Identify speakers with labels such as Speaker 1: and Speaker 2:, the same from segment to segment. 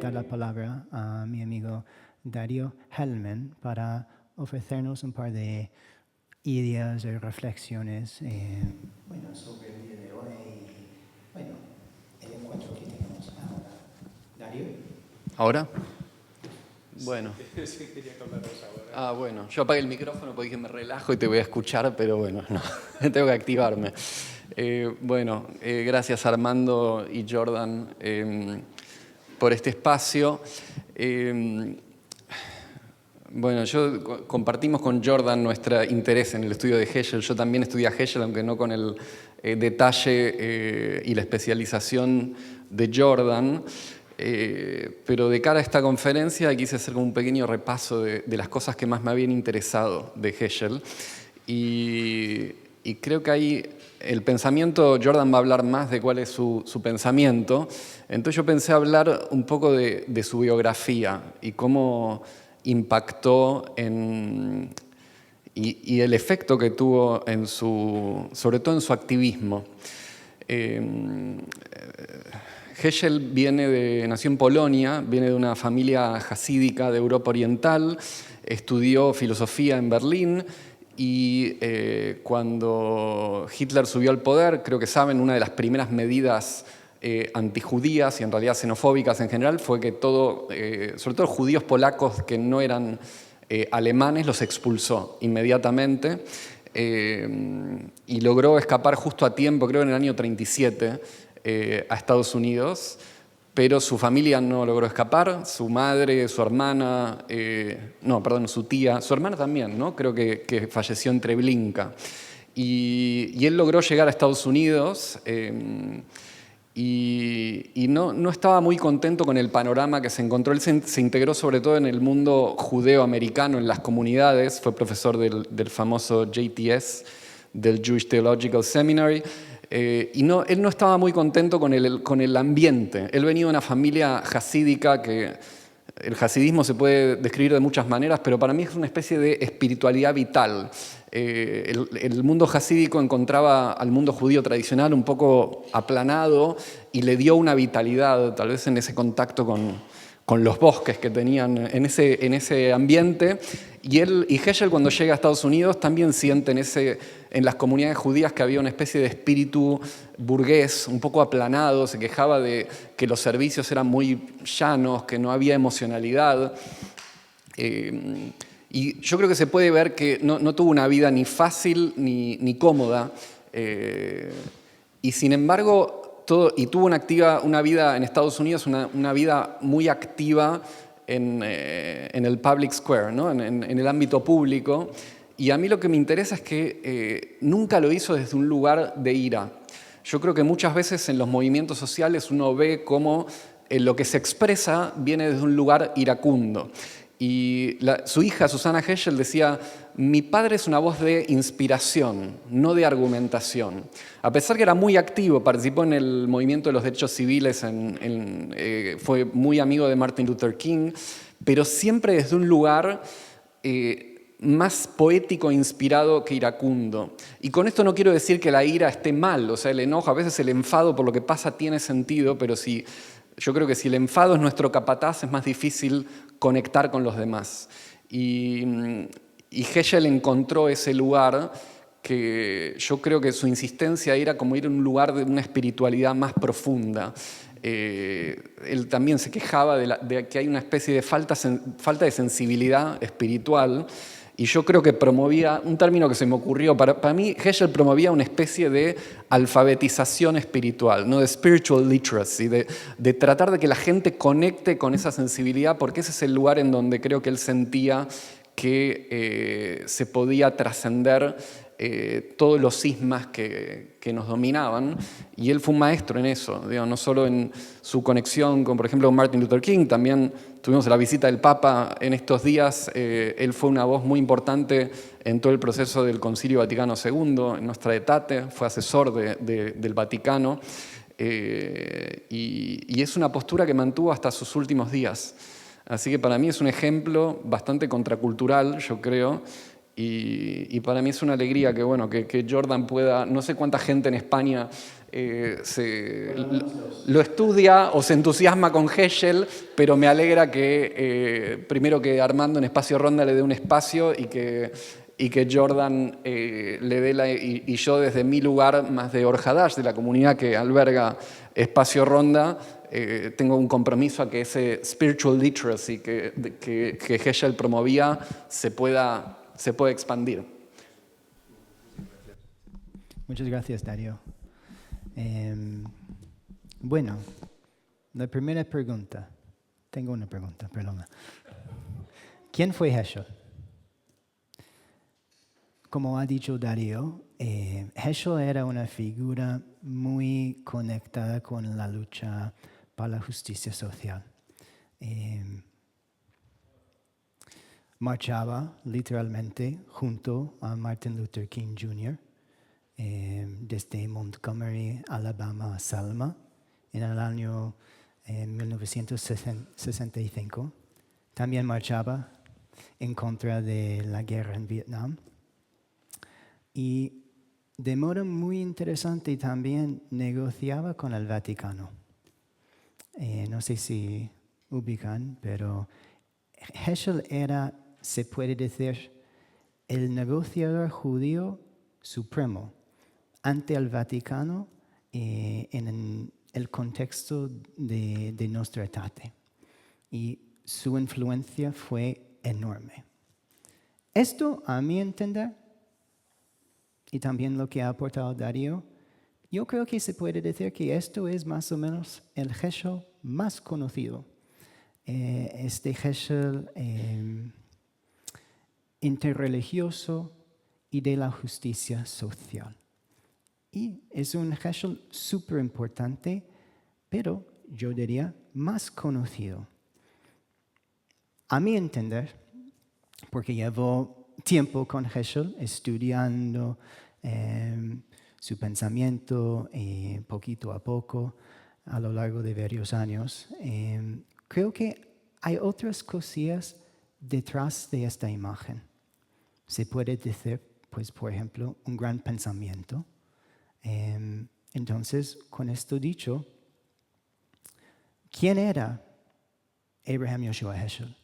Speaker 1: dar la palabra a mi amigo Dario Hellman para ofrecernos un par de ideas y reflexiones sobre el día de hoy y el encuentro que tenemos ahora. Dario.
Speaker 2: ¿Ahora? Bueno. Bueno, yo apagué el micrófono porque dije me relajo y te voy a escuchar, pero bueno, no, tengo que activarme. Gracias Armando y Jordan por este espacio. Compartimos con Jordan nuestro interés en el estudio de Heschel. Yo también estudié a Heschel, aunque no con el detalle y la especialización de Jordan. Pero de cara a esta conferencia quise hacer como un pequeño repaso de las cosas que más me habían interesado de Heschel. Y creo que ahí el pensamiento, Jordan va a hablar más de cuál es su pensamiento. Entonces yo pensé hablar un poco de su biografía y cómo impactó y el efecto que tuvo sobre todo en su activismo. Heschel nació en Polonia, viene de una familia jasídica de Europa Oriental, estudió filosofía en Berlín y cuando Hitler subió al poder, creo que saben, una de las primeras medidas antijudías y en realidad xenofóbicas en general fue que sobre todo judíos polacos que no eran alemanes, los expulsó inmediatamente y logró escapar justo a tiempo, creo en el año 37, a Estados Unidos, pero su familia no logró escapar, su madre, su hermana, su tía, su hermana también, ¿no? Creo que falleció en Treblinka. Y él logró llegar a Estados Unidos y no estaba muy contento con el panorama que se encontró. Él se integró sobre todo en el mundo judeo-americano, en las comunidades, fue profesor del famoso JTS, del Jewish Theological Seminary, él no estaba muy contento con el ambiente. Él venía de una familia jasídica que el hasidismo se puede describir de muchas maneras, pero para mí es una especie de espiritualidad vital. El mundo jasídico encontraba al mundo judío tradicional un poco aplanado y le dio una vitalidad, tal vez en ese contacto con los bosques que tenían en ese ambiente. Y Heschel, cuando llega a Estados Unidos, también siente en las comunidades judías que había una especie de espíritu burgués, un poco aplanado, se quejaba de que los servicios eran muy llanos, que no había emocionalidad. Y yo creo que se puede ver que no tuvo una vida ni fácil ni cómoda. Y sin embargo, tuvo una vida en Estados Unidos, una vida muy activa en el public square, ¿no? en el ámbito público. Y a mí lo que me interesa es que nunca lo hizo desde un lugar de ira. Yo creo que muchas veces en los movimientos sociales uno ve cómo lo que se expresa viene desde un lugar iracundo. Y su hija, Susana Heschel, decía: mi padre es una voz de inspiración, no de argumentación. A pesar que era muy activo, participó en el movimiento de los derechos civiles, fue muy amigo de Martin Luther King, pero siempre desde un lugar más poético e inspirado que iracundo. Y con esto no quiero decir que la ira esté mal, o sea, el enojo, a veces el enfado por lo que pasa tiene sentido, pero yo creo que si el enfado es nuestro capataz, es más difícil conectar con los demás. Y Heschel encontró ese lugar que yo creo que su insistencia era como ir a un lugar de una espiritualidad más profunda. Él también se quejaba de que hay una especie de falta de sensibilidad espiritual. Y yo creo que promovía, un término que se me ocurrió, para mí Heschel promovía una especie de alfabetización espiritual, ¿no? De spiritual literacy, de tratar de que la gente conecte con esa sensibilidad, porque ese es el lugar en donde creo que él sentía que se podía trascender todos los cismas que nos dominaban, y él fue un maestro en eso, no solo en su conexión con, por ejemplo, Martin Luther King, también tuvimos la visita del Papa en estos días. Él fue una voz muy importante en todo el proceso del Concilio Vaticano II, en Nostra Aetate, fue asesor del Vaticano, y es una postura que mantuvo hasta sus últimos días. Así que para mí es un ejemplo bastante contracultural, yo creo, Y para mí es una alegría que, bueno, que Jordan pueda, no sé cuánta gente en España lo estudia o se entusiasma con Heschel, pero me alegra que primero que Armando en Espacio Ronda le dé un espacio y que Jordan le dé y yo desde mi lugar más de Orhadash, de la comunidad que alberga Espacio Ronda, tengo un compromiso a que ese spiritual literacy que Heschel promovía se pueda expandir.
Speaker 1: Muchas gracias, Darío. Bueno, la primera pregunta. Tengo una pregunta, perdona. ¿Quién fue Heschel? Como ha dicho Darío, Heschel era una figura muy conectada con la lucha para la justicia social. Marchaba literalmente junto a Martin Luther King Jr. Desde Montgomery, Alabama, a Selma, en el año 1965. También marchaba en contra de la guerra en Vietnam. Y de modo muy interesante también negociaba con el Vaticano. No sé si ubican, pero Heschel era, se puede decir, el negociador judío supremo ante el Vaticano en el contexto de Nostra Aetate. Y su influencia fue enorme. Esto, a mi entender, y también lo que ha aportado Darío, yo creo que se puede decir que esto es más o menos el Heschel más conocido. Este Heschel interreligioso y de la justicia social. Y es un Heschel súper importante, pero yo diría más conocido. A mi entender, porque llevo tiempo con Heschel estudiando su pensamiento poquito a poco a lo largo de varios años, creo que hay otras cosillas detrás de esta imagen. Se puede decir, pues, por ejemplo, un gran pensamiento. Entonces, con esto dicho, ¿quién era Abraham Joshua Heschel?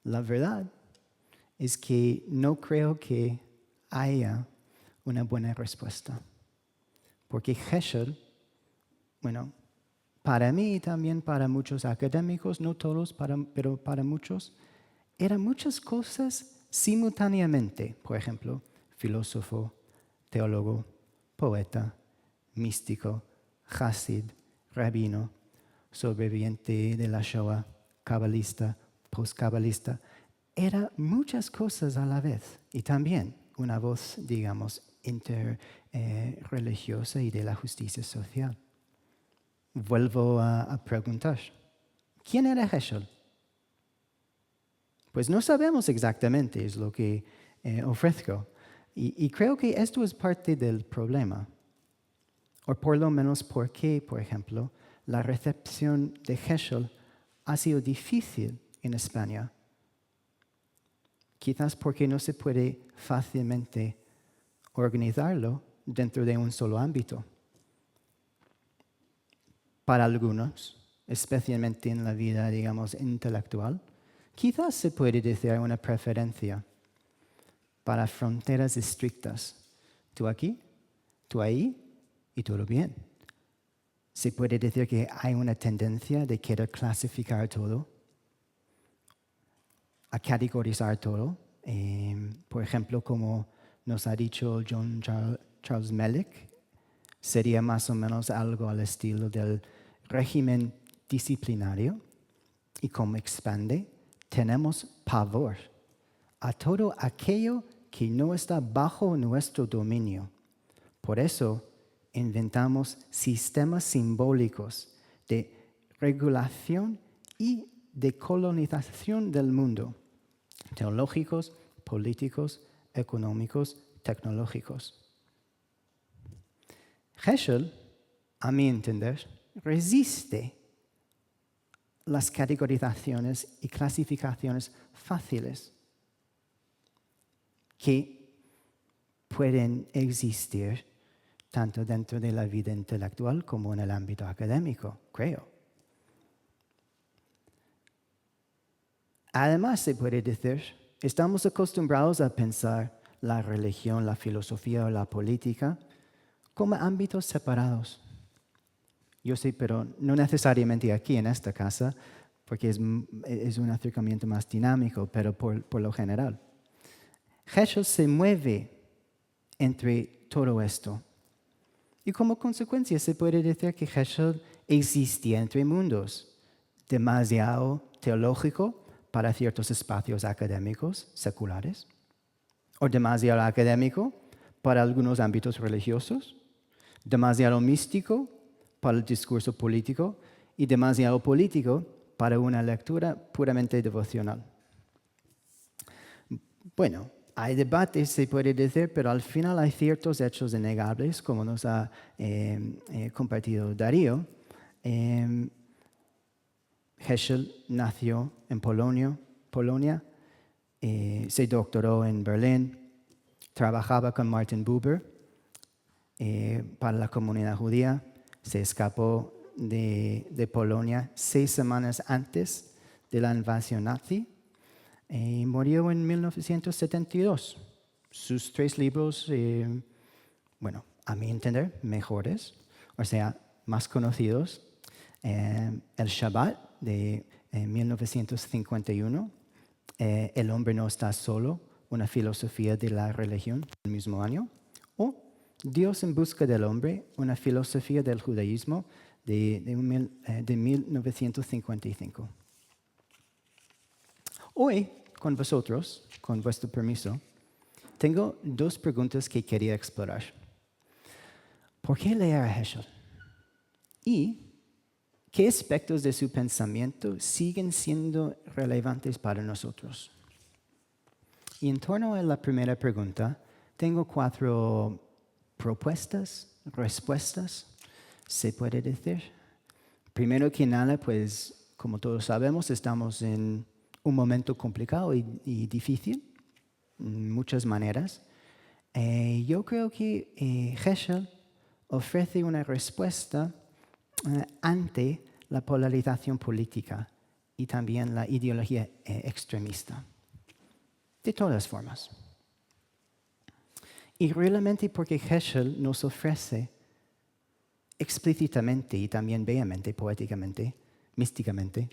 Speaker 1: La verdad es que no creo que haya una buena respuesta. Porque Heschel, bueno, para mí y también para muchos académicos, no todos, pero para muchos, eran muchas cosas simultáneamente. Por ejemplo, filósofo, teólogo, poeta, místico, hasid, rabino, sobreviviente de la Shoah, cabalista, postcabalista. Era muchas cosas a la vez y también una voz, digamos, interreligiosa y de la justicia social. Vuelvo a preguntar, ¿quién era Heschel? Pues no sabemos exactamente, es lo que ofrezco. Y creo que esto es parte del problema. O por lo menos porque, por ejemplo, la recepción de Heschel ha sido difícil en España. Quizás porque no se puede fácilmente organizarlo dentro de un solo ámbito. Para algunos, especialmente en la vida, digamos, intelectual, quizás se puede decir una preferencia para fronteras estrictas. Tú aquí, tú ahí y todo bien. Se puede decir que hay una tendencia de querer clasificar todo, a categorizar todo. Por ejemplo, como nos ha dicho John Charles Melick, sería más o menos algo al estilo del régimen disciplinario. Y como expande, tenemos pavor a todo aquello que no está bajo nuestro dominio. Por eso inventamos sistemas simbólicos de regulación y de colonización del mundo, teológicos, políticos, económicos, tecnológicos. Heschel, a mi entender, resiste las categorizaciones y clasificaciones fáciles. que pueden existir tanto dentro de la vida intelectual como en el ámbito académico, creo. Además, se puede decir, estamos acostumbrados a pensar la religión, la filosofía o la política como ámbitos separados. Yo sé, pero no necesariamente aquí en esta casa, porque es un acercamiento más dinámico, pero por lo general. Heschel se mueve entre todo esto. Y como consecuencia se puede decir que Heschel existía entre mundos, demasiado teológico para ciertos espacios académicos seculares, o demasiado académico para algunos ámbitos religiosos, demasiado místico para el discurso político y demasiado político para una lectura puramente devocional. Bueno, hay debates, se puede decir, pero al final hay ciertos hechos innegables, como nos ha compartido Darío. Heschel nació en Polonia, se doctoró en Berlín, trabajaba con Martin Buber para la comunidad judía, se escapó de Polonia 6 semanas antes de la invasión nazi y murió en 1972. Sus 3 libros, bueno, a mi entender, mejores, o sea, más conocidos, El Shabbat, de 1951, El hombre no está solo, una filosofía de la religión, del mismo año, o Dios en busca del hombre, una filosofía del judaísmo, de 1955. Hoy, con vosotros, con vuestro permiso, tengo 2 preguntas que quería explorar. ¿Por qué leer a Heschel? ¿Y qué aspectos de su pensamiento siguen siendo relevantes para nosotros? Y en torno a la primera pregunta, tengo 4 propuestas, respuestas, se puede decir. Primero que nada, pues, como todos sabemos, estamos en un momento complicado y difícil, en muchas maneras. Yo creo que Heschel ofrece una respuesta ante la polarización política y también la ideología extremista. De todas formas. Y realmente porque Heschel nos ofrece explícitamente y también bellamente, poéticamente, místicamente,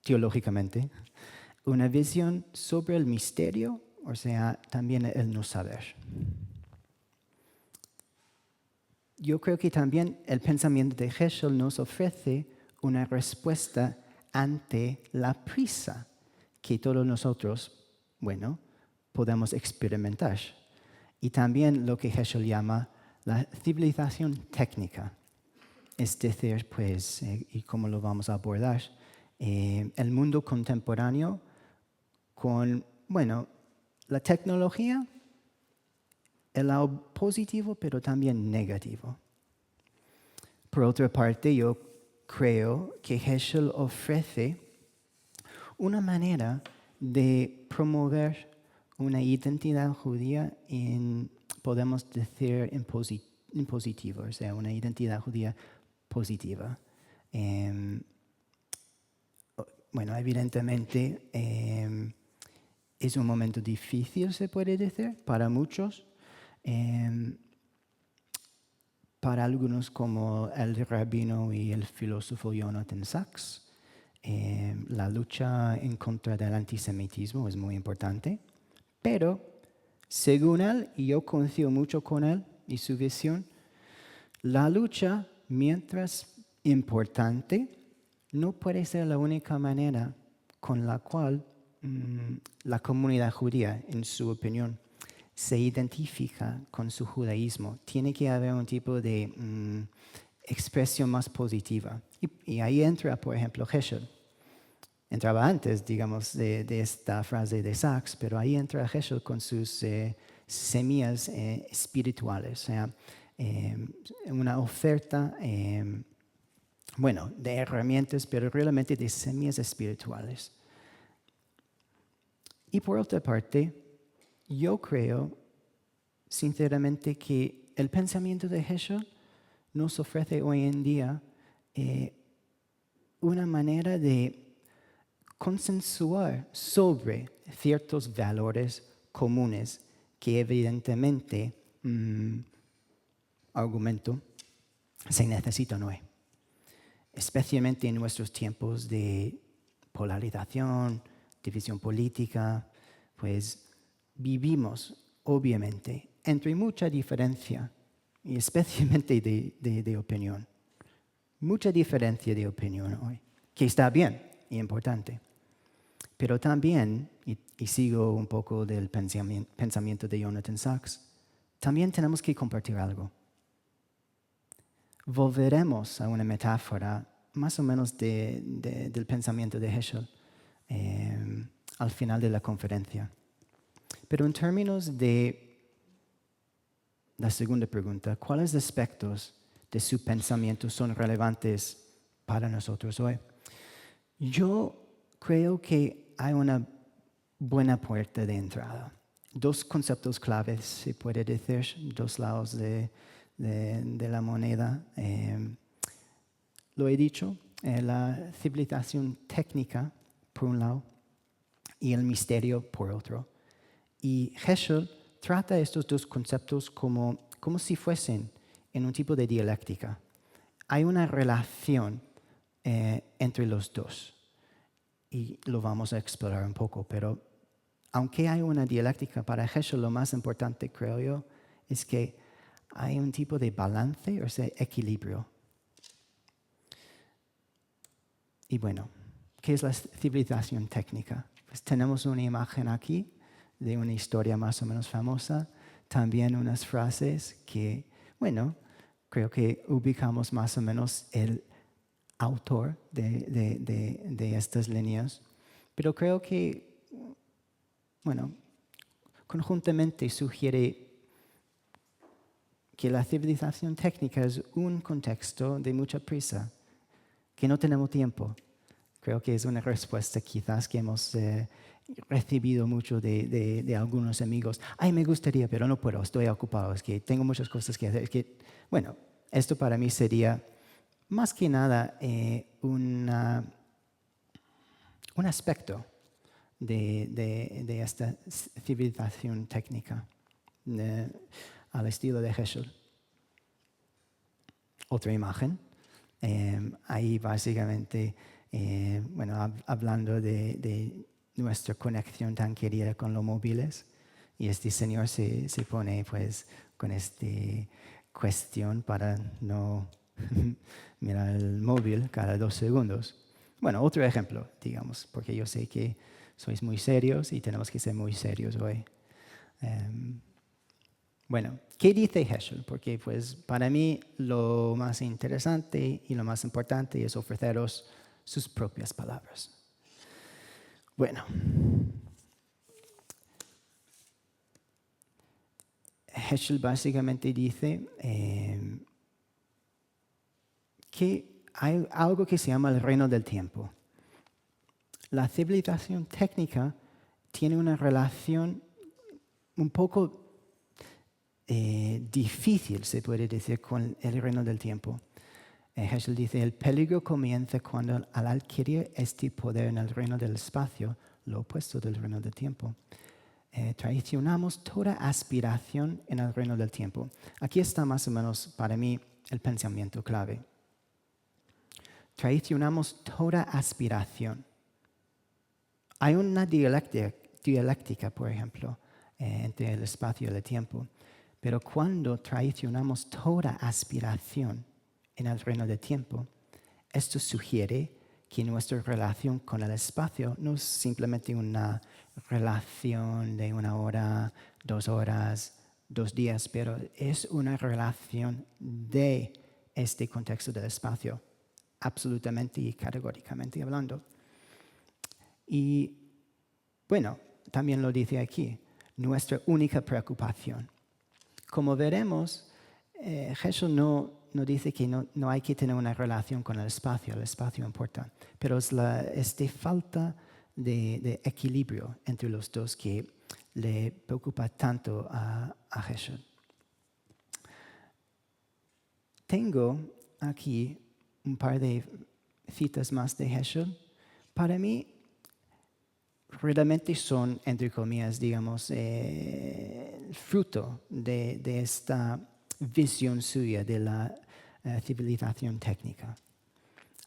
Speaker 1: teológicamente, una visión sobre el misterio, o sea, también el no saber. Yo creo que también el pensamiento de Heschel nos ofrece una respuesta ante la prisa que todos nosotros, bueno, podemos experimentar. Y también lo que Heschel llama la civilización técnica. Es decir, pues, y cómo lo vamos a abordar, el mundo contemporáneo con, bueno, la tecnología, el lado positivo, pero también negativo. Por otra parte, yo creo que Heschel ofrece una manera de promover una identidad judía podemos decir, en positivo, o sea, una identidad judía positiva. Bueno, evidentemente es un momento difícil, se puede decir, para muchos. Para algunos como el rabino y el filósofo Jonathan Sacks, la lucha en contra del antisemitismo es muy importante, pero según él, y yo confío mucho con él y su visión, la lucha, mientras importante, no puede ser la única manera con la cual la comunidad judía, en su opinión, se identifica con su judaísmo. Tiene que haber un tipo de expresión más positiva. Y ahí entra, por ejemplo, Heschel. Entraba antes, digamos, de esta frase de Sacks, pero ahí entra Heschel con sus semillas espirituales, o sea, una oferta, bueno, de herramientas, pero realmente de semillas espirituales. Y por otra parte, yo creo sinceramente que el pensamiento de Heschel nos ofrece hoy en día una manera de consensuar sobre ciertos valores comunes que evidentemente, argumento, se necesitan hoy, especialmente en nuestros tiempos de polarización, división política, pues vivimos obviamente entre mucha diferencia y especialmente de opinión. Mucha diferencia de opinión hoy, que está bien y importante. Pero también, y sigo un poco del pensamiento de Jonathan Sachs, también tenemos que compartir algo. Volveremos a una metáfora más o menos del pensamiento de Heschel al final de la conferencia. Pero en términos de la segunda pregunta, ¿cuáles aspectos de su pensamiento son relevantes para nosotros hoy? Yo creo que hay una buena puerta de entrada. Dos conceptos claves, se puede decir, dos lados de la moneda. Lo he dicho, la civilización técnica, por un lado, y el misterio, por otro. Y Heschel trata estos dos conceptos como si fuesen en un tipo de dialéctica. Hay una relación entre los dos. Y lo vamos a explorar un poco, pero aunque hay una dialéctica, para Heschel lo más importante, creo yo, es que hay un tipo de balance, o sea, equilibrio. Y bueno, ¿qué es la civilización técnica? Pues tenemos una imagen aquí de una historia más o menos famosa, también unas frases que, bueno, creo que ubicamos más o menos el autor de estas líneas, pero creo que, bueno, conjuntamente sugiere que la civilización técnica es un contexto de mucha prisa, que no tenemos tiempo. Creo que es una respuesta quizás que hemos recibido mucho de algunos amigos. Ay, me gustaría, pero no puedo, estoy ocupado, es que tengo muchas cosas que hacer. Es que, bueno, esto para mí sería más que nada un aspecto de esta civilización técnica al estilo de Heschel. Otra imagen, ahí básicamente, bueno, hablando de nuestra conexión tan querida con los móviles, y este señor se pone pues con esta cuestión para no mirar el móvil cada 2 segundos. Bueno, otro ejemplo, digamos, porque yo sé que sois muy serios y tenemos que ser muy serios hoy. Bueno, ¿qué dice Heschel? Porque pues para mí lo más interesante y lo más importante es ofreceros sus propias palabras. Bueno, Heschel básicamente dice que hay algo que se llama el reino del tiempo. La civilización técnica tiene una relación un poco difícil, se puede decir, con el reino del tiempo. Heschel dice, el peligro comienza cuando al adquirir este poder en el reino del espacio, lo opuesto del reino del tiempo, traicionamos toda aspiración en el reino del tiempo. Aquí está más o menos para mí el pensamiento clave. Traicionamos toda aspiración. Hay una dialéctica, por ejemplo, entre el espacio y el tiempo, pero cuando traicionamos toda aspiración en el reino del tiempo, esto sugiere que nuestra relación con el espacio no es simplemente una relación de 1 hora, 2 horas, 2 días, pero es una relación de este contexto del espacio, absolutamente y categóricamente hablando. Y bueno, también lo dice aquí, nuestra única preocupación. Como veremos, Heschel no dice que no hay que tener una relación con el espacio importa, pero es esta falta de equilibrio entre los dos que le preocupa tanto a Heschel. Tengo aquí un par de citas más de Heschel. Para mí, realmente son, entre comillas, digamos, fruto de esta visión suya de la civilización técnica.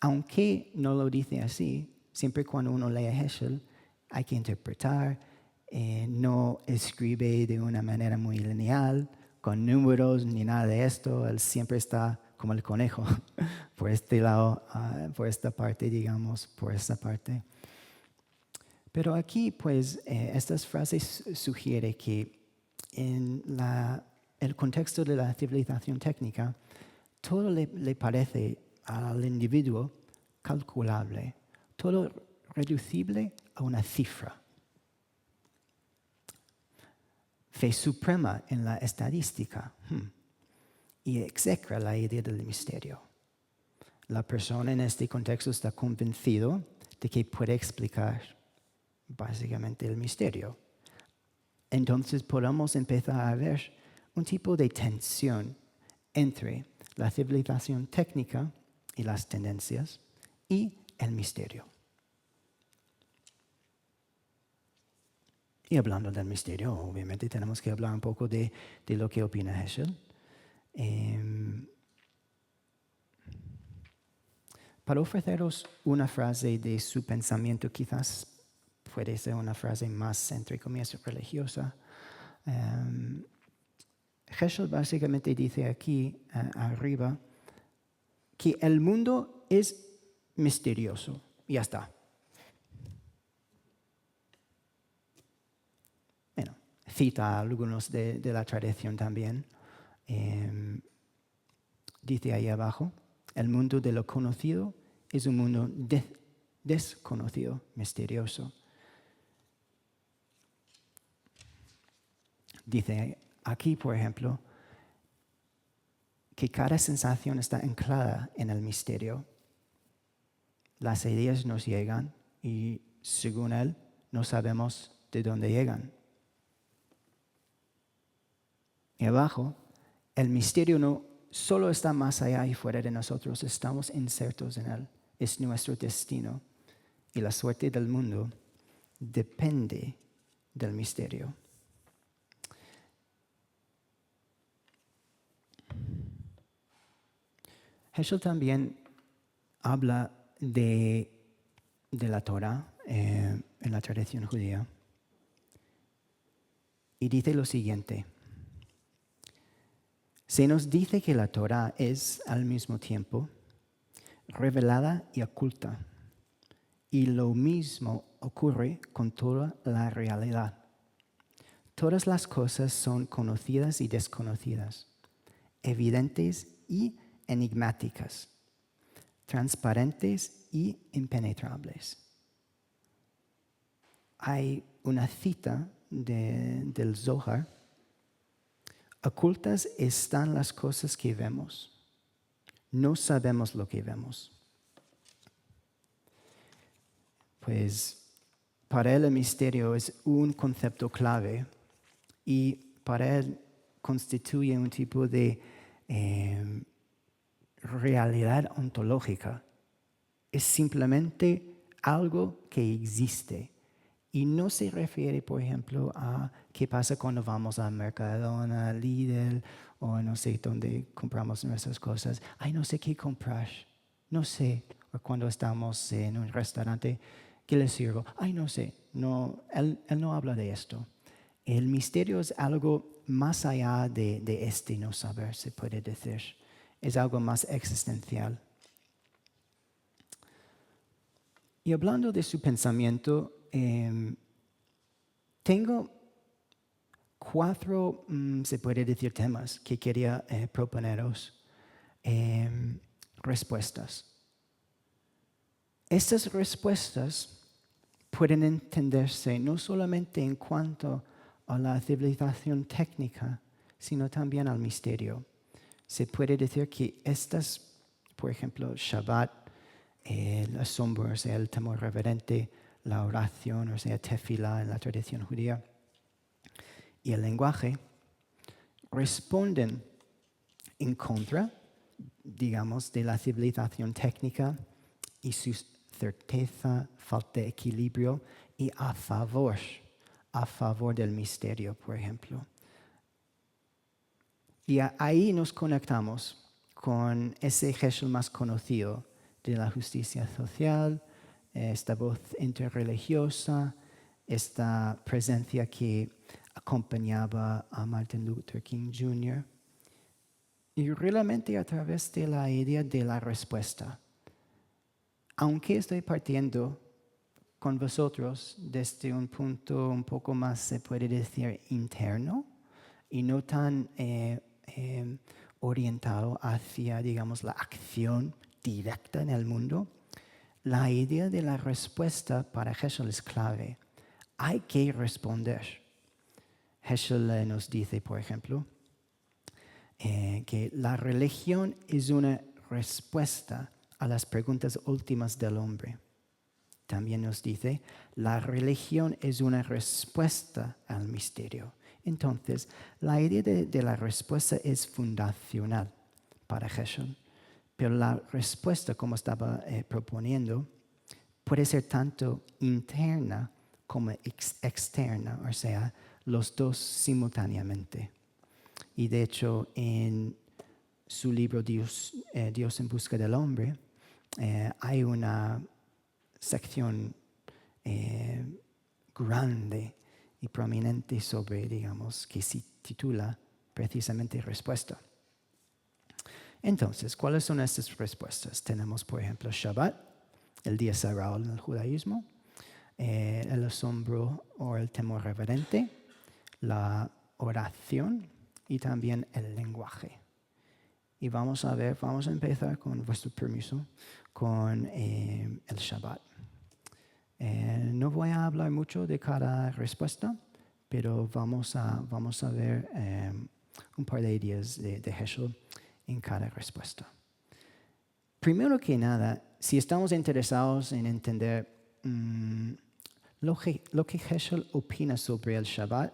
Speaker 1: Aunque no lo dice así, siempre cuando uno lee a Heschel hay que interpretar, no escribe de una manera muy lineal, con números ni nada de esto, él siempre está como el conejo, por este lado, por esta parte, digamos, por esta parte. Pero aquí, pues, estas frases sugieren que en el contexto de la civilización técnica, todo le parece al individuo calculable, todo reducible a una cifra. Fe suprema en la estadística y execra la idea del misterio. La persona en este contexto está convencido de que puede explicar básicamente el misterio. Entonces podemos empezar a ver un tipo de tensión entre la civilización técnica y las tendencias y el misterio. Y hablando del misterio, obviamente tenemos que hablar un poco de lo que opina Heschel. Para ofreceros una frase de su pensamiento, quizás puede ser una frase más, entre comillas, religiosa. Heschel básicamente dice aquí, arriba, que el mundo es misterioso. Y ya está. Bueno, cita a algunos de la tradición también. Dice ahí abajo, el mundo de lo conocido es un mundo desconocido, misterioso. Dice aquí, por ejemplo, que cada sensación está anclada en el misterio. Las ideas nos llegan y, según él, no sabemos de dónde llegan. Y abajo, el misterio no solo está más allá y fuera de nosotros, estamos insertos en él. Es nuestro destino. Y la suerte del mundo depende del misterio. Heschel también habla de la Torah en la tradición judía y dice lo siguiente. Se nos dice que la Torah es al mismo tiempo revelada y oculta, y lo mismo ocurre con toda la realidad. Todas las cosas son conocidas y desconocidas, evidentes y enigmáticas, transparentes y impenetrables. Hay una cita del Zohar. Ocultas están las cosas que vemos. No sabemos lo que vemos. Pues para él el misterio es un concepto clave y para él constituye un tipo de realidad ontológica. Es simplemente algo que existe. Y no se refiere, por ejemplo, a qué pasa cuando vamos a Mercadona, Lidl, o no sé dónde compramos nuestras cosas. Ay, no sé qué comprar. No sé. O cuando estamos en un restaurante, ¿qué le sirvo? Ay, no sé. No, él no habla de esto. El misterio es algo más allá de este no saber, se puede decir. Es algo más existencial. Y hablando de su pensamiento, tengo 4, se puede decir, temas que quería proponeros, respuestas. Estas respuestas pueden entenderse no solamente en cuanto a la civilización técnica, sino también al misterio. Se puede decir que estas, por ejemplo, Shabbat, el asombro, o sea, el temor reverente, la oración, o sea, tefilá en la tradición judía, y el lenguaje responden en contra, digamos, de la civilización técnica y su certeza, falta de equilibrio, y a favor del misterio, por ejemplo. Y ahí nos conectamos con ese Heschel más conocido de la justicia social, esta voz interreligiosa, esta presencia que acompañaba a Martin Luther King Jr. Y realmente a través de la idea de la respuesta. Aunque estoy partiendo con vosotros desde un punto un poco más, se puede decir, interno y no tan orientado hacia, digamos, la acción directa en el mundo, la idea de la respuesta para Heschel es clave. Hay que responder. Heschel nos dice, por ejemplo, que la religión es una respuesta a las preguntas últimas del hombre. También nos dice, la religión es una respuesta al misterio. Entonces, la idea de la respuesta es fundacional para Heschel, pero la respuesta, como estaba proponiendo, puede ser tanto interna como externa, o sea, los dos simultáneamente. Y de hecho, en su libro Dios en busca del hombre, hay una sección grande y prominente sobre, digamos, que se titula precisamente respuesta. Entonces, ¿cuáles son estas respuestas? Tenemos, por ejemplo, Shabbat, el día sagrado en el judaísmo, el asombro o el temor reverente, la oración y también el lenguaje. Y vamos a empezar con vuestro permiso, con el Shabbat. No voy a hablar mucho de cada respuesta, pero vamos a ver un par de ideas de Heschel en cada respuesta. Primero que nada, si estamos interesados en entender lo que Heschel opina sobre el Shabbat,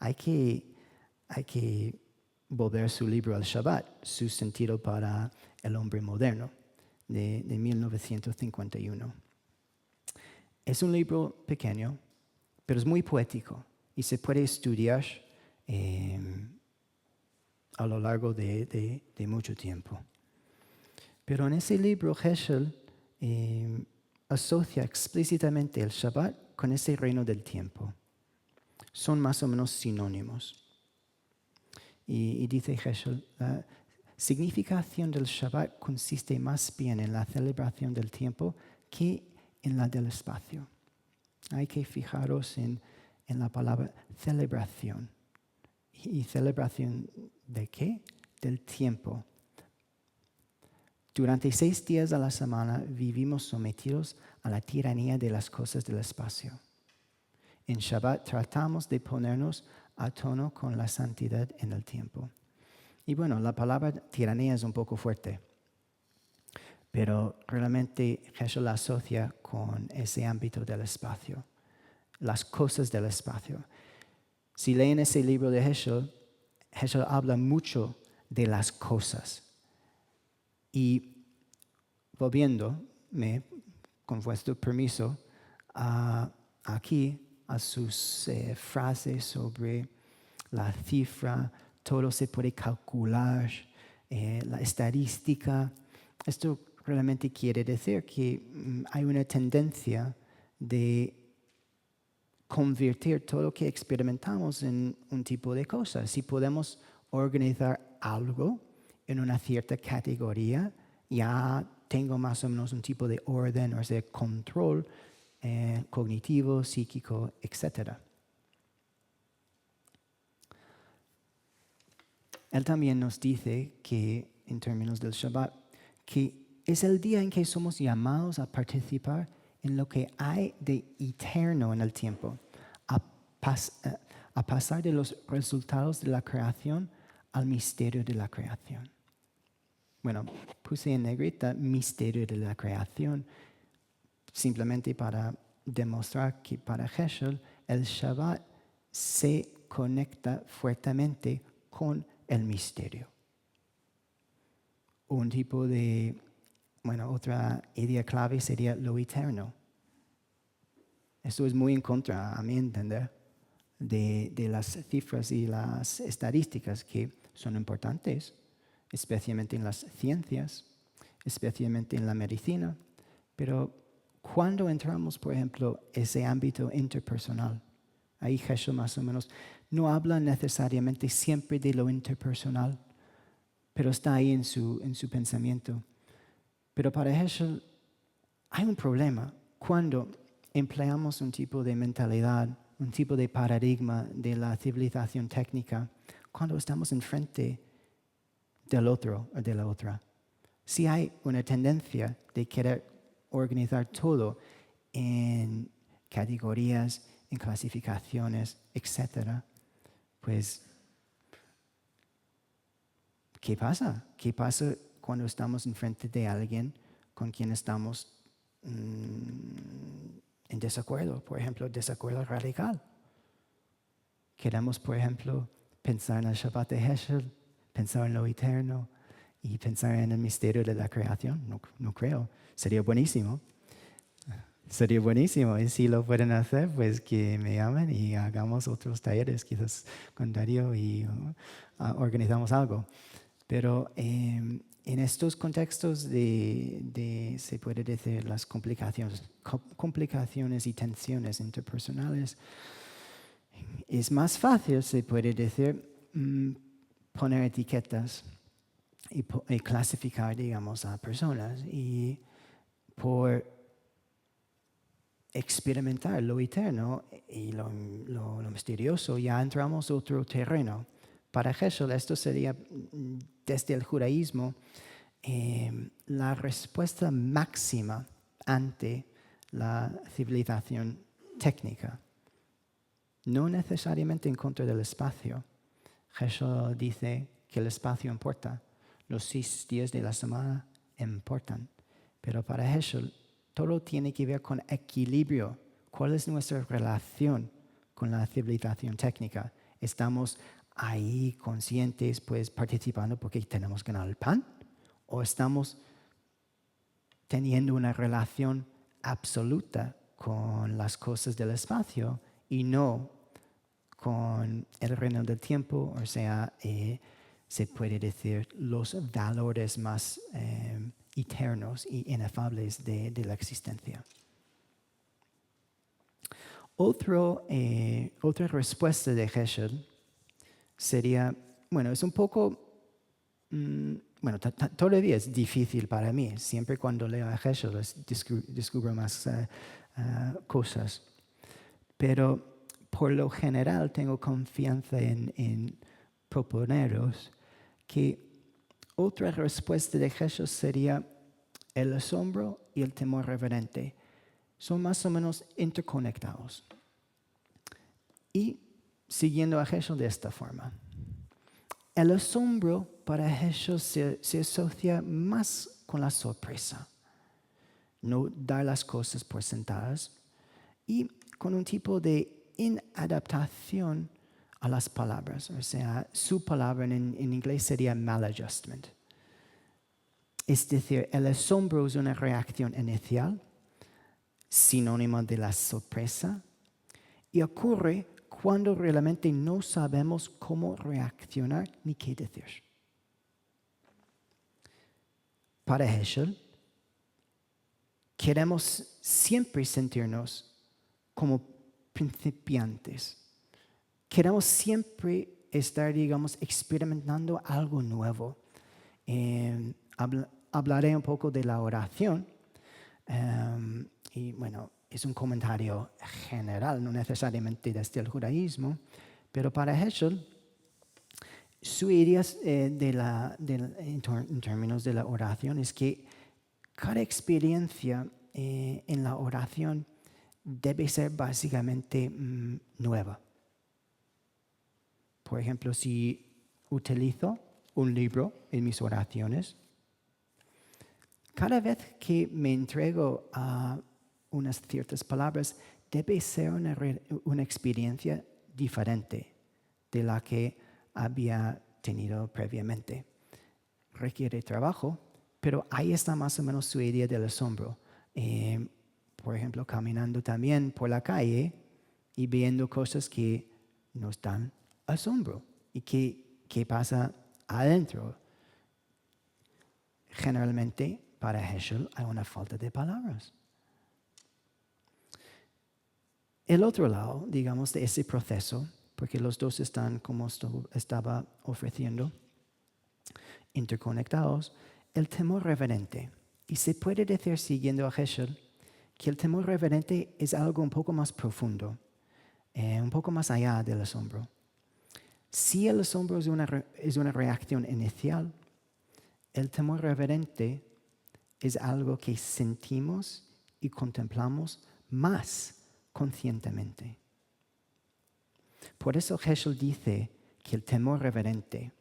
Speaker 1: hay que volver su libro al Shabbat, su sentido para el hombre moderno, de 1951. Es un libro pequeño, pero es muy poético y se puede estudiar a lo largo de mucho tiempo. Pero en ese libro Heschel asocia explícitamente el Shabbat con ese reino del tiempo. Son más o menos sinónimos. Y dice Heschel, la significación del Shabbat consiste más bien en la celebración del tiempo que en la del espacio. Hay que fijaros en la palabra celebración. ¿Y celebración de qué? Del tiempo. Durante 6 días a la semana vivimos sometidos a la tiranía de las cosas del espacio. En Shabbat tratamos de ponernos a tono con la santidad en el tiempo. Y bueno, la palabra tiranía es un poco fuerte, pero realmente Heschel la asocia con ese ámbito del espacio, las cosas del espacio. Si leen ese libro de Heschel, Heschel habla mucho de las cosas. Y volviéndome, con vuestro permiso, aquí a sus frases sobre la cifra, todo se puede calcular, la estadística. Esto realmente quiere decir que hay una tendencia de convertir todo lo que experimentamos en un tipo de cosa. Si podemos organizar algo en una cierta categoría, ya tengo más o menos un tipo de orden, o sea, control cognitivo, psíquico, etc. Él también nos dice que, en términos del Shabbat, que es el día en que somos llamados a participar en lo que hay de eterno en el tiempo, a pasar de los resultados de la creación al misterio de la creación. Bueno, puse en negrita misterio de la creación, simplemente para demostrar que para Heschel el Shabbat se conecta fuertemente con el misterio. Un tipo de, otra idea clave sería lo eterno. Esto es muy en contra, a mi entender, de las cifras y las estadísticas que son importantes, especialmente en las ciencias, especialmente en la medicina, pero cuando entramos, por ejemplo, ese ámbito interpersonal, ahí Jesús más o menos no habla necesariamente siempre de lo interpersonal, pero está ahí en su pensamiento. Pero para Jesús hay un problema cuando empleamos un tipo de mentalidad, un tipo de paradigma de la civilización técnica, cuando estamos enfrente del otro o de la otra. Si hay una tendencia de querer organizar todo en categorías, en clasificaciones, etc., pues, ¿qué pasa? ¿Qué pasa cuando estamos enfrente de alguien con quien estamos en desacuerdo? Por ejemplo, desacuerdo radical. Queremos, por ejemplo, pensar en el Shabbat de Heschel, pensar en lo eterno y pensar en el misterio de la creación. No creo. Sería buenísimo. Sería buenísimo. Y si lo pueden hacer, pues que me llamen y hagamos otros talleres, quizás con Darío, y organizamos algo. Pero en estos contextos se puede decir, las complicaciones y tensiones interpersonales, es más fácil, se puede decir, poner etiquetas y clasificar, digamos, a personas. Y por experimentar lo eterno y lo misterioso, ya entramos a otro terreno. Para Heschel esto sería, desde el judaísmo, la respuesta máxima ante la civilización técnica. No necesariamente en contra del espacio. Heschel dice que el espacio importa. Los 6 días de la semana importan. Pero para Heschel todo tiene que ver con equilibrio. ¿Cuál es nuestra relación con la civilización técnica? ¿Estamos ahí conscientes, pues participando porque tenemos que ganar el pan? ¿O estamos teniendo una relación absoluta con las cosas del espacio y no con el reino del tiempo? O sea, se puede decir los valores más eternos e inefables de la existencia. Otra respuesta de Heschel sería, es un poco, todavía es difícil para mí. Siempre cuando leo a Heschel descubro más cosas. Pero por lo general tengo confianza en proponeros que otra respuesta de Jesús sería el asombro y el temor reverente. Son más o menos interconectados. Y siguiendo a Jesús de esta forma. El asombro para Jesús se asocia más con la sorpresa. No dar las cosas por sentadas. Y con un tipo de inadaptación a las palabras. O sea, su palabra en inglés sería maladjustment. Es decir, el asombro es una reacción inicial, sinónimo de la sorpresa, y ocurre cuando realmente no sabemos cómo reaccionar ni qué decir. Para Heschel, queremos siempre sentirnos como principiantes. Queremos siempre estar, digamos, experimentando algo nuevo. Hablaré un poco de la oración. Y es un comentario general, no necesariamente desde el judaísmo, pero para Heschel, su idea en términos de la oración es que cada experiencia en la oración debe ser básicamente nueva. Por ejemplo, si utilizo un libro en mis oraciones, cada vez que me entrego a unas ciertas palabras, debe ser una experiencia diferente. de la que había tenido previamente. Requiere trabajo, pero ahí está más o menos su idea del asombro. Por ejemplo, caminando también por la calle y viendo cosas que nos dan asombro. ¿Y qué pasa adentro? Generalmente, para Heschel hay una falta de palabras. El otro lado, digamos, de ese proceso, porque los dos están, como estaba ofreciendo, interconectados, el temor reverente. Y se puede decir, siguiendo a Heschel, que el temor reverente es algo un poco más profundo, un poco más allá del asombro. Si el asombro es una reacción inicial, el temor reverente es algo que sentimos y contemplamos más conscientemente. Por eso Heschel dice que el temor reverente,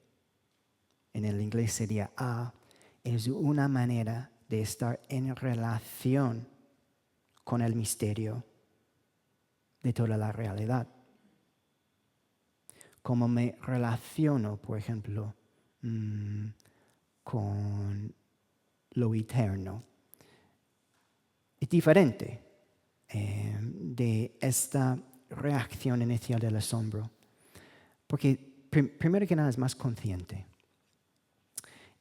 Speaker 1: en el inglés sería awe, es una manera de estar en relación con el misterio de toda la realidad. Como me relaciono, por ejemplo, con lo eterno. Es diferente de esta reacción inicial del asombro, porque primero que nada es más consciente.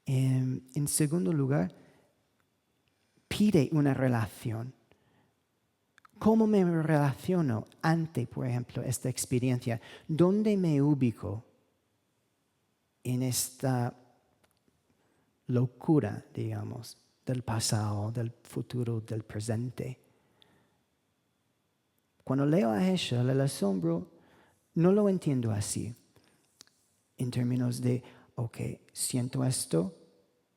Speaker 1: En segundo lugar, pide una relación. ¿Cómo me relaciono ante, por ejemplo, esta experiencia? ¿Dónde me ubico en esta locura, digamos, del pasado, del futuro, del presente? Cuando leo a Heschel, el asombro no lo entiendo así, en términos de, ok, siento esto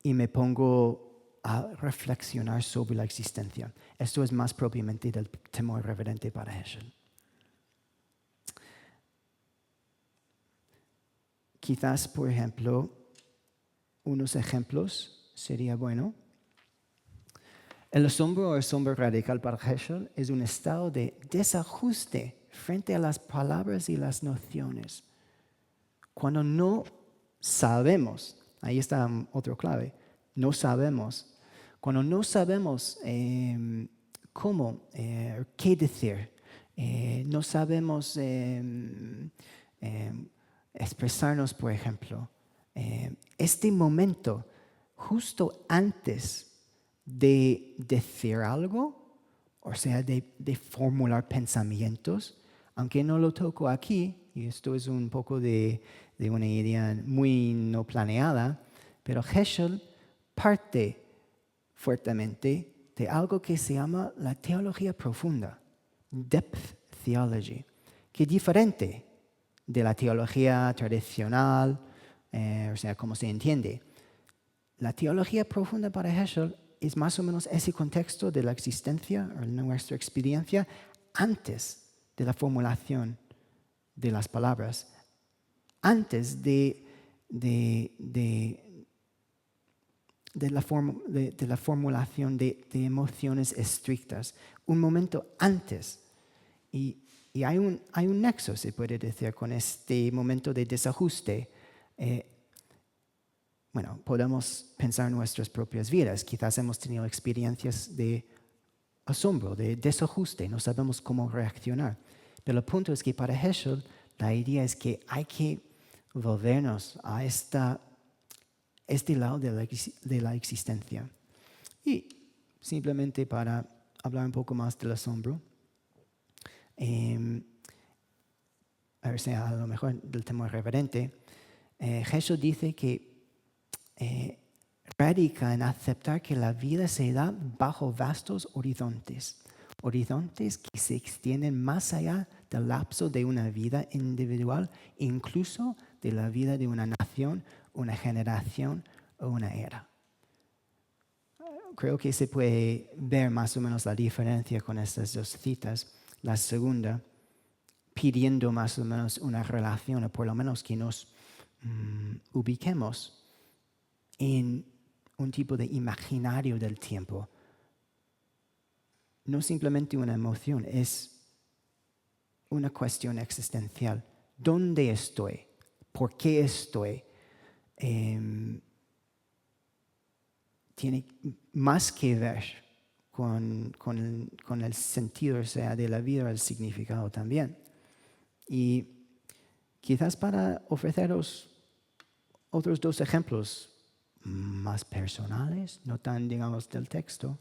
Speaker 1: y me pongo a reflexionar sobre la existencia. Esto es más propiamente del temor reverente para Heschel. Quizás, por ejemplo, unos ejemplos sería bueno. El asombro o asombro radical para Heschel es un estado de desajuste frente a las palabras y las nociones. Cuando no sabemos, ahí está otro clave, no sabemos. Cuando no sabemos cómo, qué decir, no sabemos expresarnos, por ejemplo, este momento justo antes de decir algo, o sea, de formular pensamientos, aunque no lo toco aquí, y esto es un poco de una idea muy no planeada, pero Heschel parte fuertemente de algo que se llama la teología profunda, depth theology, que es diferente de la teología tradicional, o sea, como se entiende. La teología profunda para Heschel es más o menos ese contexto de la existencia o nuestra experiencia antes de la formulación de las palabras, antes de la formulación de emociones estrictas, un momento antes. Y hay un nexo, se puede decir, con este momento de desajuste. Bueno, podemos pensar en nuestras propias vidas. Quizás hemos tenido experiencias de asombro, de desajuste, no sabemos cómo reaccionar. Pero el punto es que para Heschel la idea es que hay que volvernos a este lado de la existencia. Y simplemente para hablar un poco más del asombro, o sea, a lo mejor del temor reverente, Heschel dice que radica en aceptar que la vida se da bajo vastos horizontes, horizontes que se extienden más allá del lapso de una vida individual, incluso de la vida de una nación, una generación o una era. Creo que se puede ver más o menos la diferencia con estas dos citas. La segunda, pidiendo más o menos una relación, o por lo menos que nos ubiquemos en un tipo de imaginario del tiempo. No simplemente una emoción, es una cuestión existencial. ¿Dónde estoy? por qué estoy, tiene más que ver con el sentido, o sea, de la vida, el significado también. Y quizás para ofreceros otros dos ejemplos más personales, no tan, digamos, del texto.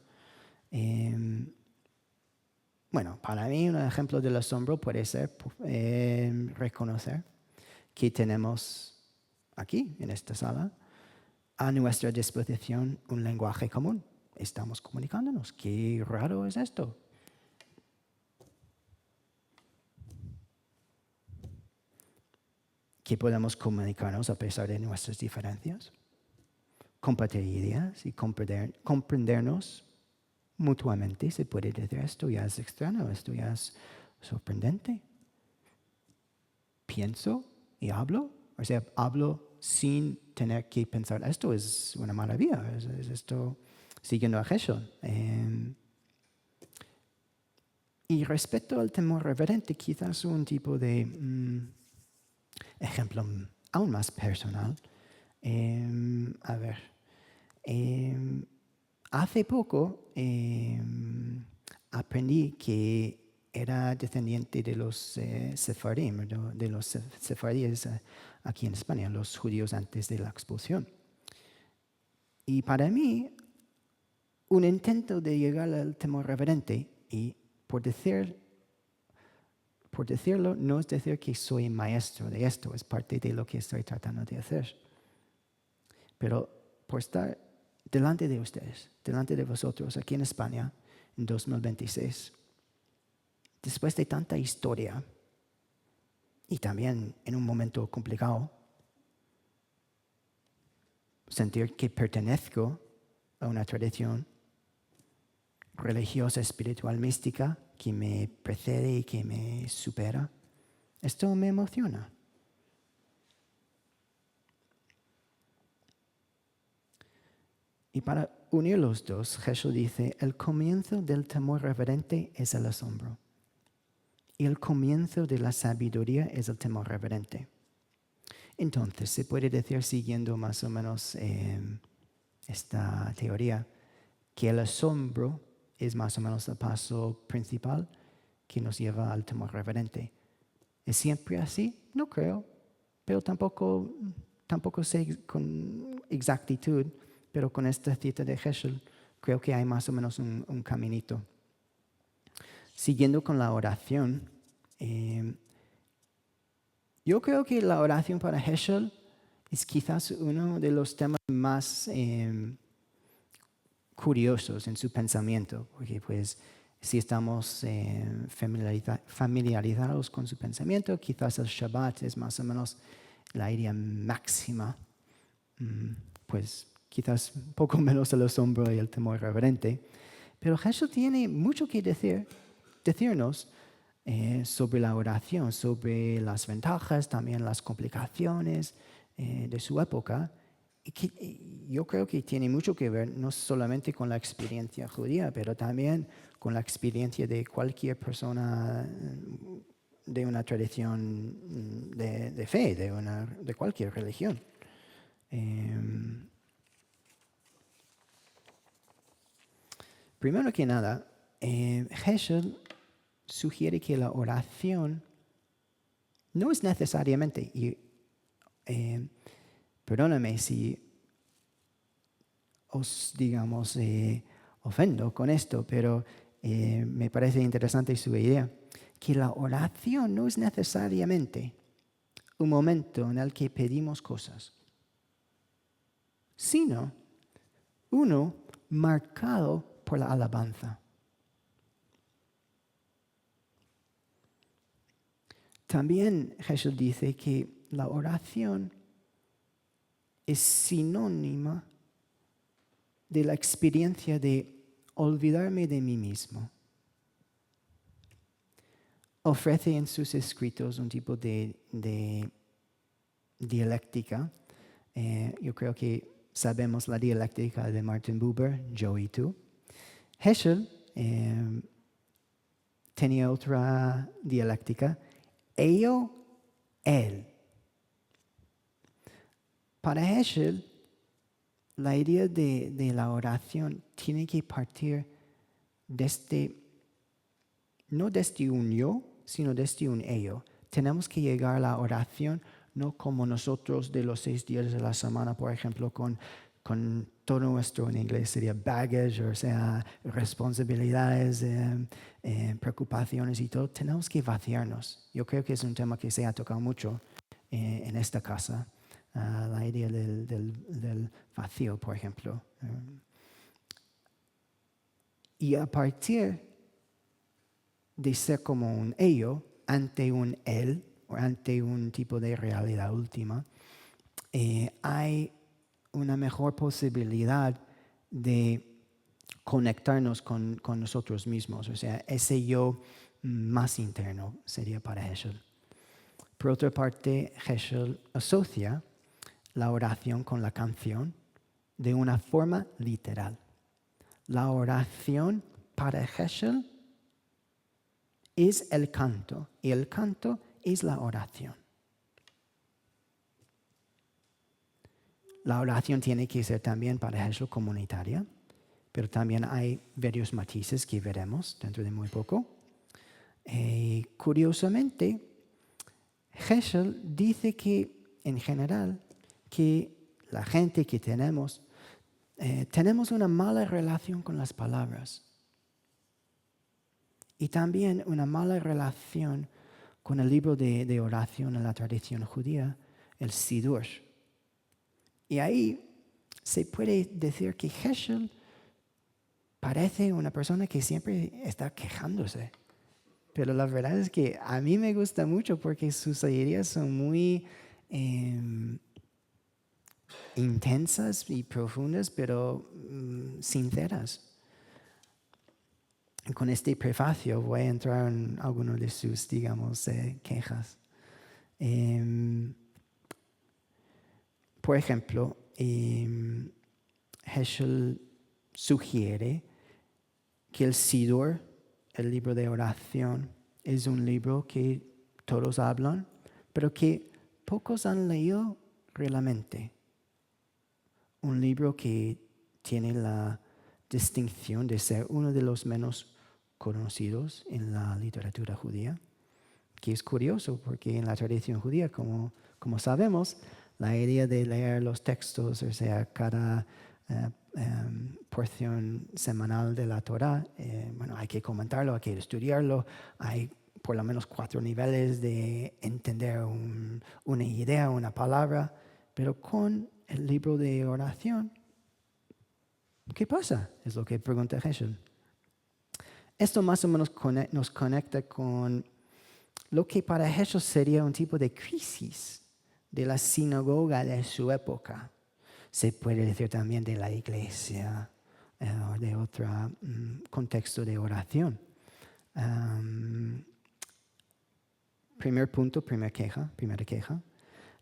Speaker 1: Bueno, para mí un ejemplo del asombro puede ser reconocer que tenemos aquí, en esta sala, a nuestra disposición un lenguaje común. Estamos comunicándonos. Qué raro es esto. Que podemos comunicarnos a pesar de nuestras diferencias, compartir ideas y comprendernos mutuamente. Se puede decir, esto ya es extraño, esto ya es sorprendente. Pienso y hablo, o sea, hablo sin tener que pensar, esto es una maravilla, es esto siguiendo a Heschel. Y respecto al temor reverente, quizás un tipo de ejemplo aún más personal. A ver, hace poco aprendí que era descendiente de los sefarim, de los sefardíes aquí en España, los judíos antes de la expulsión. Y para mí, un intento de llegar al temor reverente, y por decirlo, no es decir que soy maestro de esto, es parte de lo que estoy tratando de hacer. Pero por estar delante de ustedes, delante de vosotros, aquí en España, en 2026, después de tanta historia y también en un momento complicado, sentir que pertenezco a una tradición religiosa, espiritual, mística, que me precede y que me supera, esto me emociona. Y para unir los dos, Heschel dice, el comienzo del temor reverente es el asombro. Y el comienzo de la sabiduría es el temor reverente. Entonces, se puede decir, siguiendo más o menos esta teoría, que el asombro es más o menos el paso principal que nos lleva al temor reverente. ¿Es siempre así? No creo, pero tampoco sé con exactitud, pero con esta cita de Heschel creo que hay más o menos un caminito. Siguiendo con la oración, yo creo que la oración para Heschel es quizás uno de los temas más curiosos en su pensamiento, porque pues si estamos familiarizados con su pensamiento, quizás el Shabbat es más o menos la idea máxima, pues quizás un poco menos el asombro y el temor reverente, pero Heschel tiene mucho que decirnos sobre la oración, sobre las ventajas, también las complicaciones de su época. Y yo creo que tiene mucho que ver no solamente con la experiencia judía, pero también con la experiencia de cualquier persona de una tradición de fe, de cualquier religión. Primero que nada, Heschel sugiere que la oración no es necesariamente, y perdóname si os, digamos, ofendo con esto, pero me parece interesante su idea, que la oración no es necesariamente un momento en el que pedimos cosas, sino uno marcado por la alabanza. También Heschel dice que la oración es sinónima de la experiencia de olvidarme de mí mismo. Ofrece en sus escritos un tipo de dialéctica. Yo creo que sabemos la dialéctica de Martin Buber, yo y tú. Heschel tenía otra dialéctica, ello, él. para Heschel, la idea de la oración tiene que partir no desde un yo, sino desde un ello. Tenemos que llegar a la oración no como nosotros de los 6 días de la semana, por ejemplo, con todo nuestro, en inglés sería baggage, o sea, responsabilidades, preocupaciones y todo. Tenemos que vaciarnos. Yo creo que es un tema que se ha tocado mucho en esta casa, la idea del vacío, por ejemplo. Y a partir de ser como un ello ante un él o ante un tipo de realidad última, hay una mejor posibilidad de conectarnos con nosotros mismos. O sea, ese yo más interno sería para Heschel. Por otra parte, Heschel asocia la oración con la canción de una forma literal. La oración para Heschel es el canto y el canto es la oración. La oración tiene que ser también para Heschel comunitaria, pero también hay varios matices que veremos dentro de muy poco. Curiosamente, Heschel dice que, en general, que la gente que tenemos una mala relación con las palabras y también una mala relación con el libro de oración en la tradición judía, el Sidur. Y ahí se puede decir que Heschel parece una persona que siempre está quejándose. Pero la verdad es que a mí me gusta mucho porque sus ideas son muy intensas y profundas, pero sinceras. Con este prefacio voy a entrar en algunos de sus, digamos, quejas. Por ejemplo, Heschel sugiere que el Sidur, el libro de oración, es un libro que todos hablan, pero que pocos han leído realmente. Un libro que tiene la distinción de ser uno de los menos conocidos en la literatura judía, que es curioso porque en la tradición judía, como sabemos, la idea de leer los textos, o sea, cada porción semanal de la Torah, hay que comentarlo, hay que estudiarlo, hay por lo menos 4 niveles de entender una idea, una palabra, pero con el libro de oración, ¿qué pasa? Es lo que pregunta Heschel. Esto más o menos nos conecta con lo que para Heschel sería un tipo de crisis de la sinagoga de su época. Se puede decir también de la iglesia, de otro contexto de oración. Primera queja.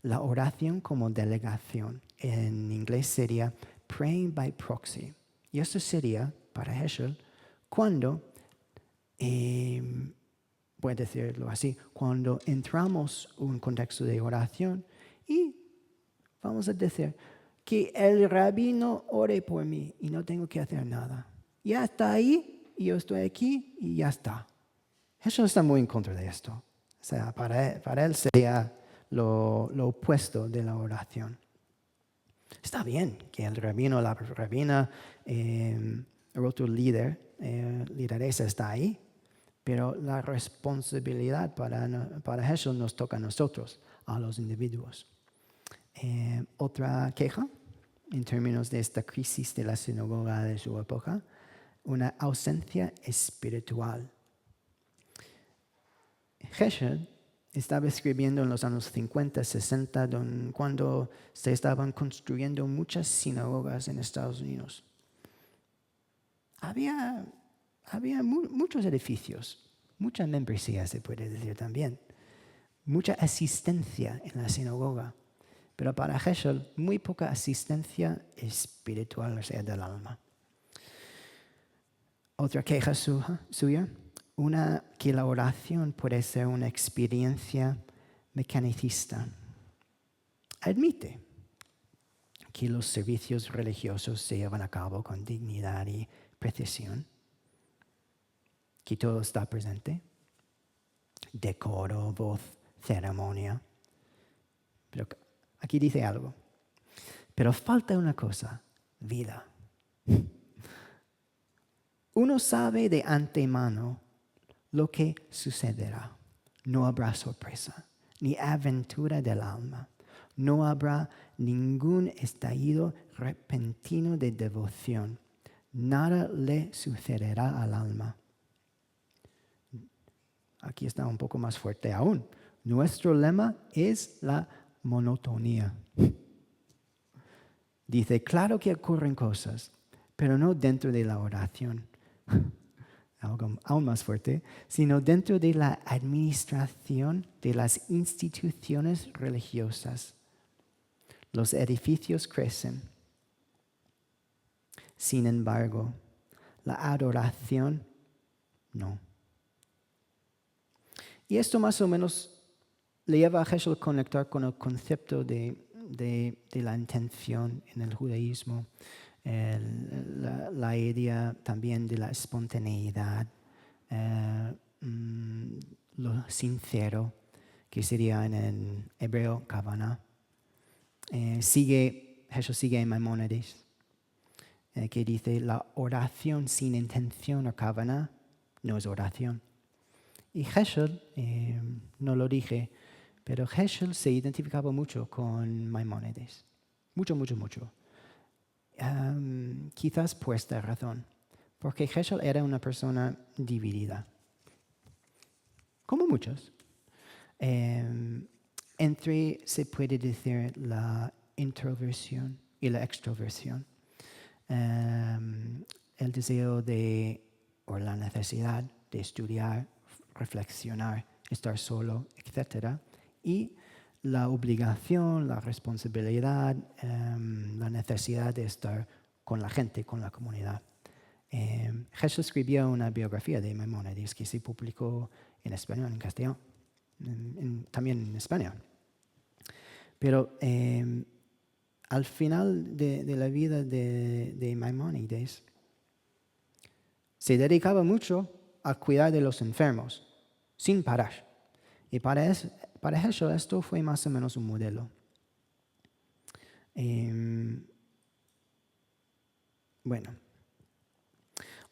Speaker 1: La oración como delegación. En inglés sería praying by proxy. Y esto sería, para Heschel, cuando, voy a decirlo así, cuando entramos en un contexto de oración y vamos a decir que el rabino ore por mí y no tengo que hacer nada. Ya está ahí, y yo estoy aquí y ya está. Heschel está muy en contra de esto. O sea, para él sería lo opuesto de la oración. Está bien que el rabino o la rabina, el otro líder, lideresa está ahí, pero la responsabilidad para Heschel nos toca a nosotros, a los individuos. Otra queja, en términos de esta crisis de la sinagoga de su época, una ausencia espiritual. Heschel estaba escribiendo en los años 50, 60, cuando se estaban construyendo muchas sinagogas en Estados Unidos. Había muchos edificios, mucha membresía se puede decir también, mucha asistencia en la sinagoga, pero para Heschel muy poca asistencia espiritual, o sea, del alma. Otra queja suya, que la oración puede ser una experiencia mecanicista. Admite que los servicios religiosos se llevan a cabo con dignidad y precisión, que todo está presente, decoro, voz, ceremonia. Pero aquí dice algo. Pero falta una cosa, vida. Uno sabe de antemano lo que sucederá. No habrá sorpresa, ni aventura del alma. No habrá ningún estallido repentino de devoción. Nada le sucederá al alma. Aquí está un poco más fuerte aún. Nuestro lema es la monotonía. Dice, claro que ocurren cosas, pero no dentro de la oración, algo aún más fuerte, sino dentro de la administración de las instituciones religiosas. Los edificios crecen. Sin embargo, la adoración no. Y esto más o menos le lleva a Heschel a conectar con el concepto de la intención en el judaísmo, la idea también de la espontaneidad, lo sincero, que sería en el hebreo kavanah. Heschel sigue en Maimónides, que dice la oración sin intención o kavanah no es oración. Y Heschel, no lo dije, pero Heschel se identificaba mucho con Maimónides. Mucho. Quizás por esta razón. Porque Heschel era una persona dividida. Como muchos. Entre, se puede decir, la introversión y la extroversión. El deseo o la necesidad de estudiar, reflexionar, estar solo, etc. Y la obligación, la responsabilidad, la necesidad de estar con la gente, con la comunidad. Heschel escribió una biografía de Maimónides que se publicó en español, en castellano, también en España. Pero al final de la vida de Maimónides, se dedicaba mucho a cuidar de los enfermos, sin parar. Y para Heschel esto fue más o menos un modelo. Bueno,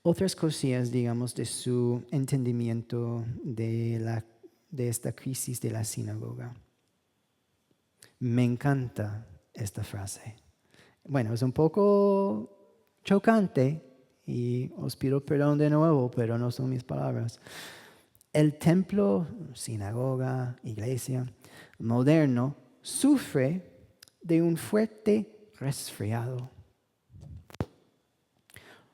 Speaker 1: otras cosillas, digamos, de su entendimiento de esta crisis de la sinagoga. Me encanta esta frase. Bueno, es un poco chocante y os pido perdón de nuevo, pero no son mis palabras. El templo, sinagoga, iglesia moderno sufre de un fuerte resfriado.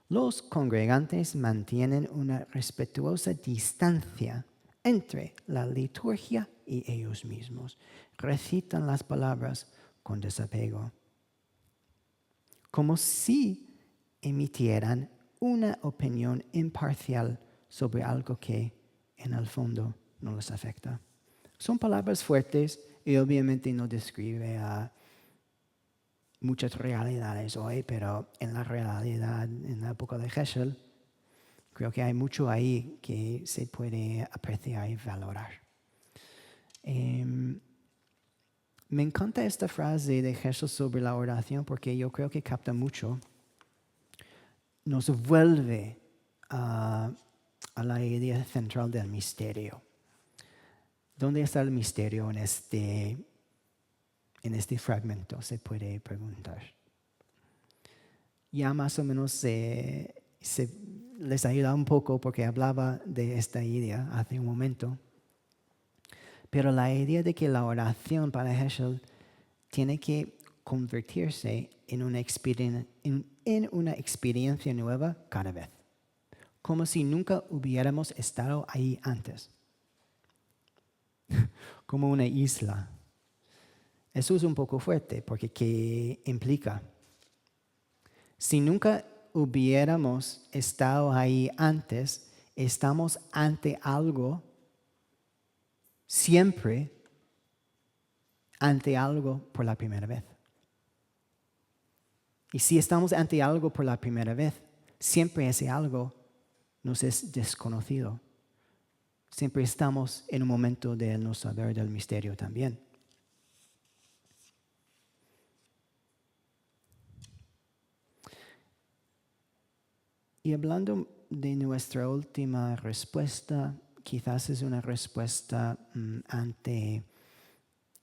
Speaker 1: Los congregantes mantienen una respetuosa distancia entre la liturgia y ellos mismos. Recitan las palabras con desapego, como si emitieran una opinión imparcial sobre algo que en el fondo no les afecta. Son palabras fuertes y obviamente no describe a muchas realidades hoy, pero en la realidad, en la época de Heschel, creo que hay mucho ahí que se puede apreciar y valorar. Me encanta esta frase de Heschel sobre la oración porque yo creo que capta mucho. Nos vuelve a la idea central del misterio. ¿Dónde está el misterio en este fragmento? Se puede preguntar. Ya más o menos les ayuda un poco porque hablaba de esta idea hace un momento. Pero la idea de que la oración para Heschel tiene que convertirse en una experiencia nueva cada vez. Como si nunca hubiéramos estado ahí antes. Como una isla. Eso es un poco fuerte porque ¿qué implica? Si nunca hubiéramos estado ahí antes, estamos ante algo, siempre ante algo por la primera vez. Y si estamos ante algo por la primera vez, siempre ese algo nos es desconocido. Siempre estamos en un momento de no saber del misterio también. Y hablando de nuestra última respuesta, quizás es una respuesta ante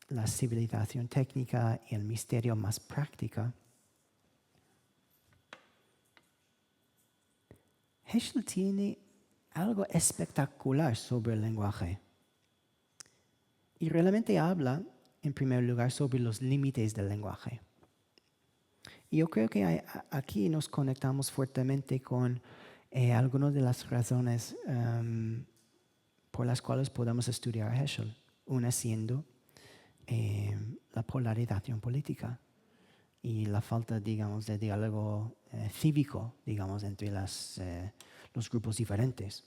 Speaker 1: la civilización técnica y el misterio más práctica. Heschel tiene algo espectacular sobre el lenguaje. Y realmente habla, en primer lugar, sobre los límites del lenguaje. Y yo creo que aquí nos conectamos fuertemente con algunas de las razones por las cuales podemos estudiar a Heschel. Una siendo la polarización política y la falta, digamos, de diálogo cívico, digamos, entre los grupos diferentes.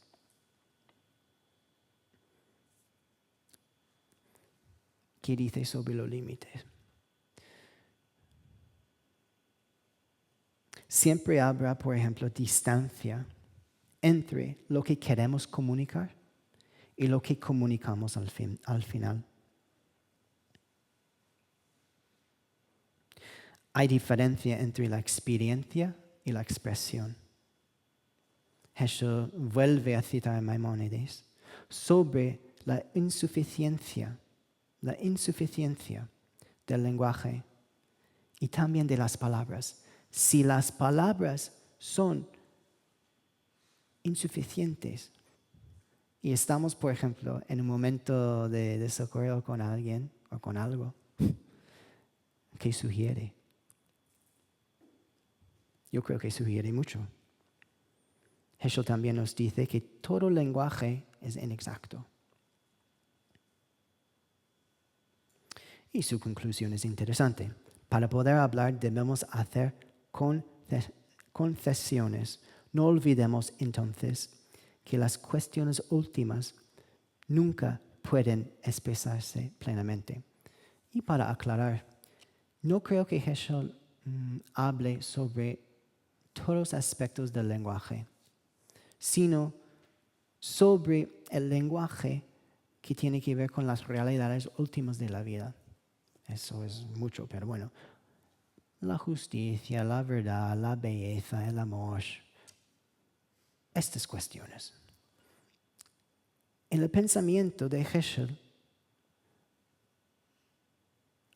Speaker 1: ¿Qué dice sobre los límites? Siempre habrá, por ejemplo, distancia entre lo que queremos comunicar y lo que comunicamos al final. Hay diferencia entre la experiencia y la expresión. Heschel vuelve a citar a Maimónides sobre la insuficiencia del lenguaje y también de las palabras. Si las palabras son insuficientes y estamos, por ejemplo, en un momento de desacuerdo con alguien o con algo, ¿qué sugiere? Yo creo que sugiere mucho. Heschel también nos dice que todo lenguaje es inexacto. Y su conclusión es interesante. Para poder hablar debemos hacer concesiones. No olvidemos entonces que las cuestiones últimas nunca pueden expresarse plenamente. Y para aclarar, no creo que Heschel hable sobre todos los aspectos del lenguaje, sino sobre el lenguaje que tiene que ver con las realidades últimas de la vida. Eso es mucho, pero bueno. La justicia, la verdad, la belleza, el amor. Estas cuestiones. En el pensamiento de Heschel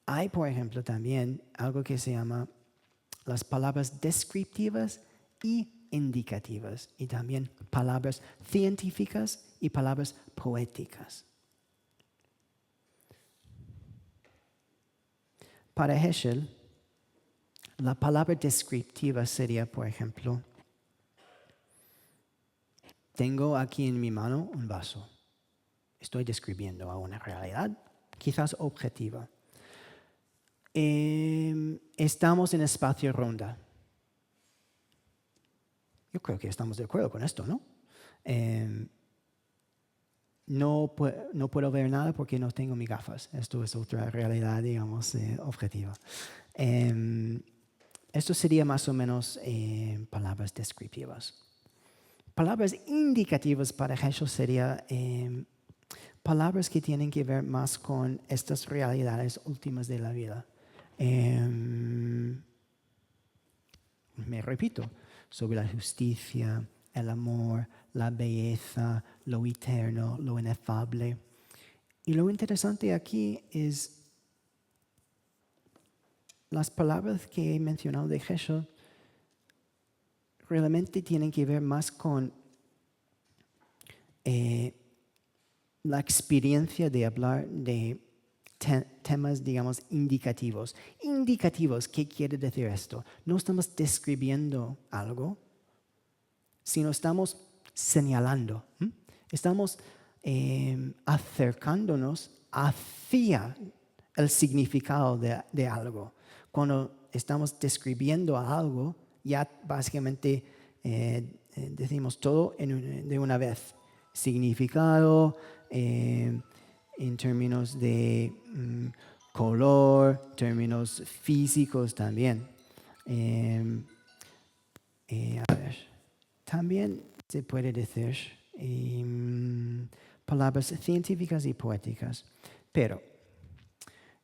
Speaker 1: hay, por ejemplo, también algo que se llama las palabras descriptivas y indicativas, y también palabras científicas y palabras poéticas. Para Heschel, la palabra descriptiva sería, por ejemplo, tengo aquí en mi mano un vaso. Estoy describiendo a una realidad, quizás objetiva. Estamos en espacio ronda. Yo creo que estamos de acuerdo con esto, ¿no? No puedo ver nada porque no tengo mis gafas. Esto es otra realidad, digamos, objetiva. Esto sería más o menos palabras descriptivas. Palabras indicativas para Heschel sería palabras que tienen que ver más con estas realidades últimas de la vida. Me repito, sobre la justicia, el amor, la belleza, lo eterno, lo inefable. Y lo interesante aquí es las palabras que he mencionado de Heschel realmente tienen que ver más con la experiencia de hablar de temas, digamos, indicativos. Indicativos, ¿qué quiere decir esto? No estamos describiendo algo, sino estamos señalando. Estamos acercándonos hacia el significado de algo. Cuando estamos describiendo algo, ya básicamente decimos todo de una vez. Significado, en términos de color, términos físicos también. A ver, también se puede decir palabras científicas y poéticas, pero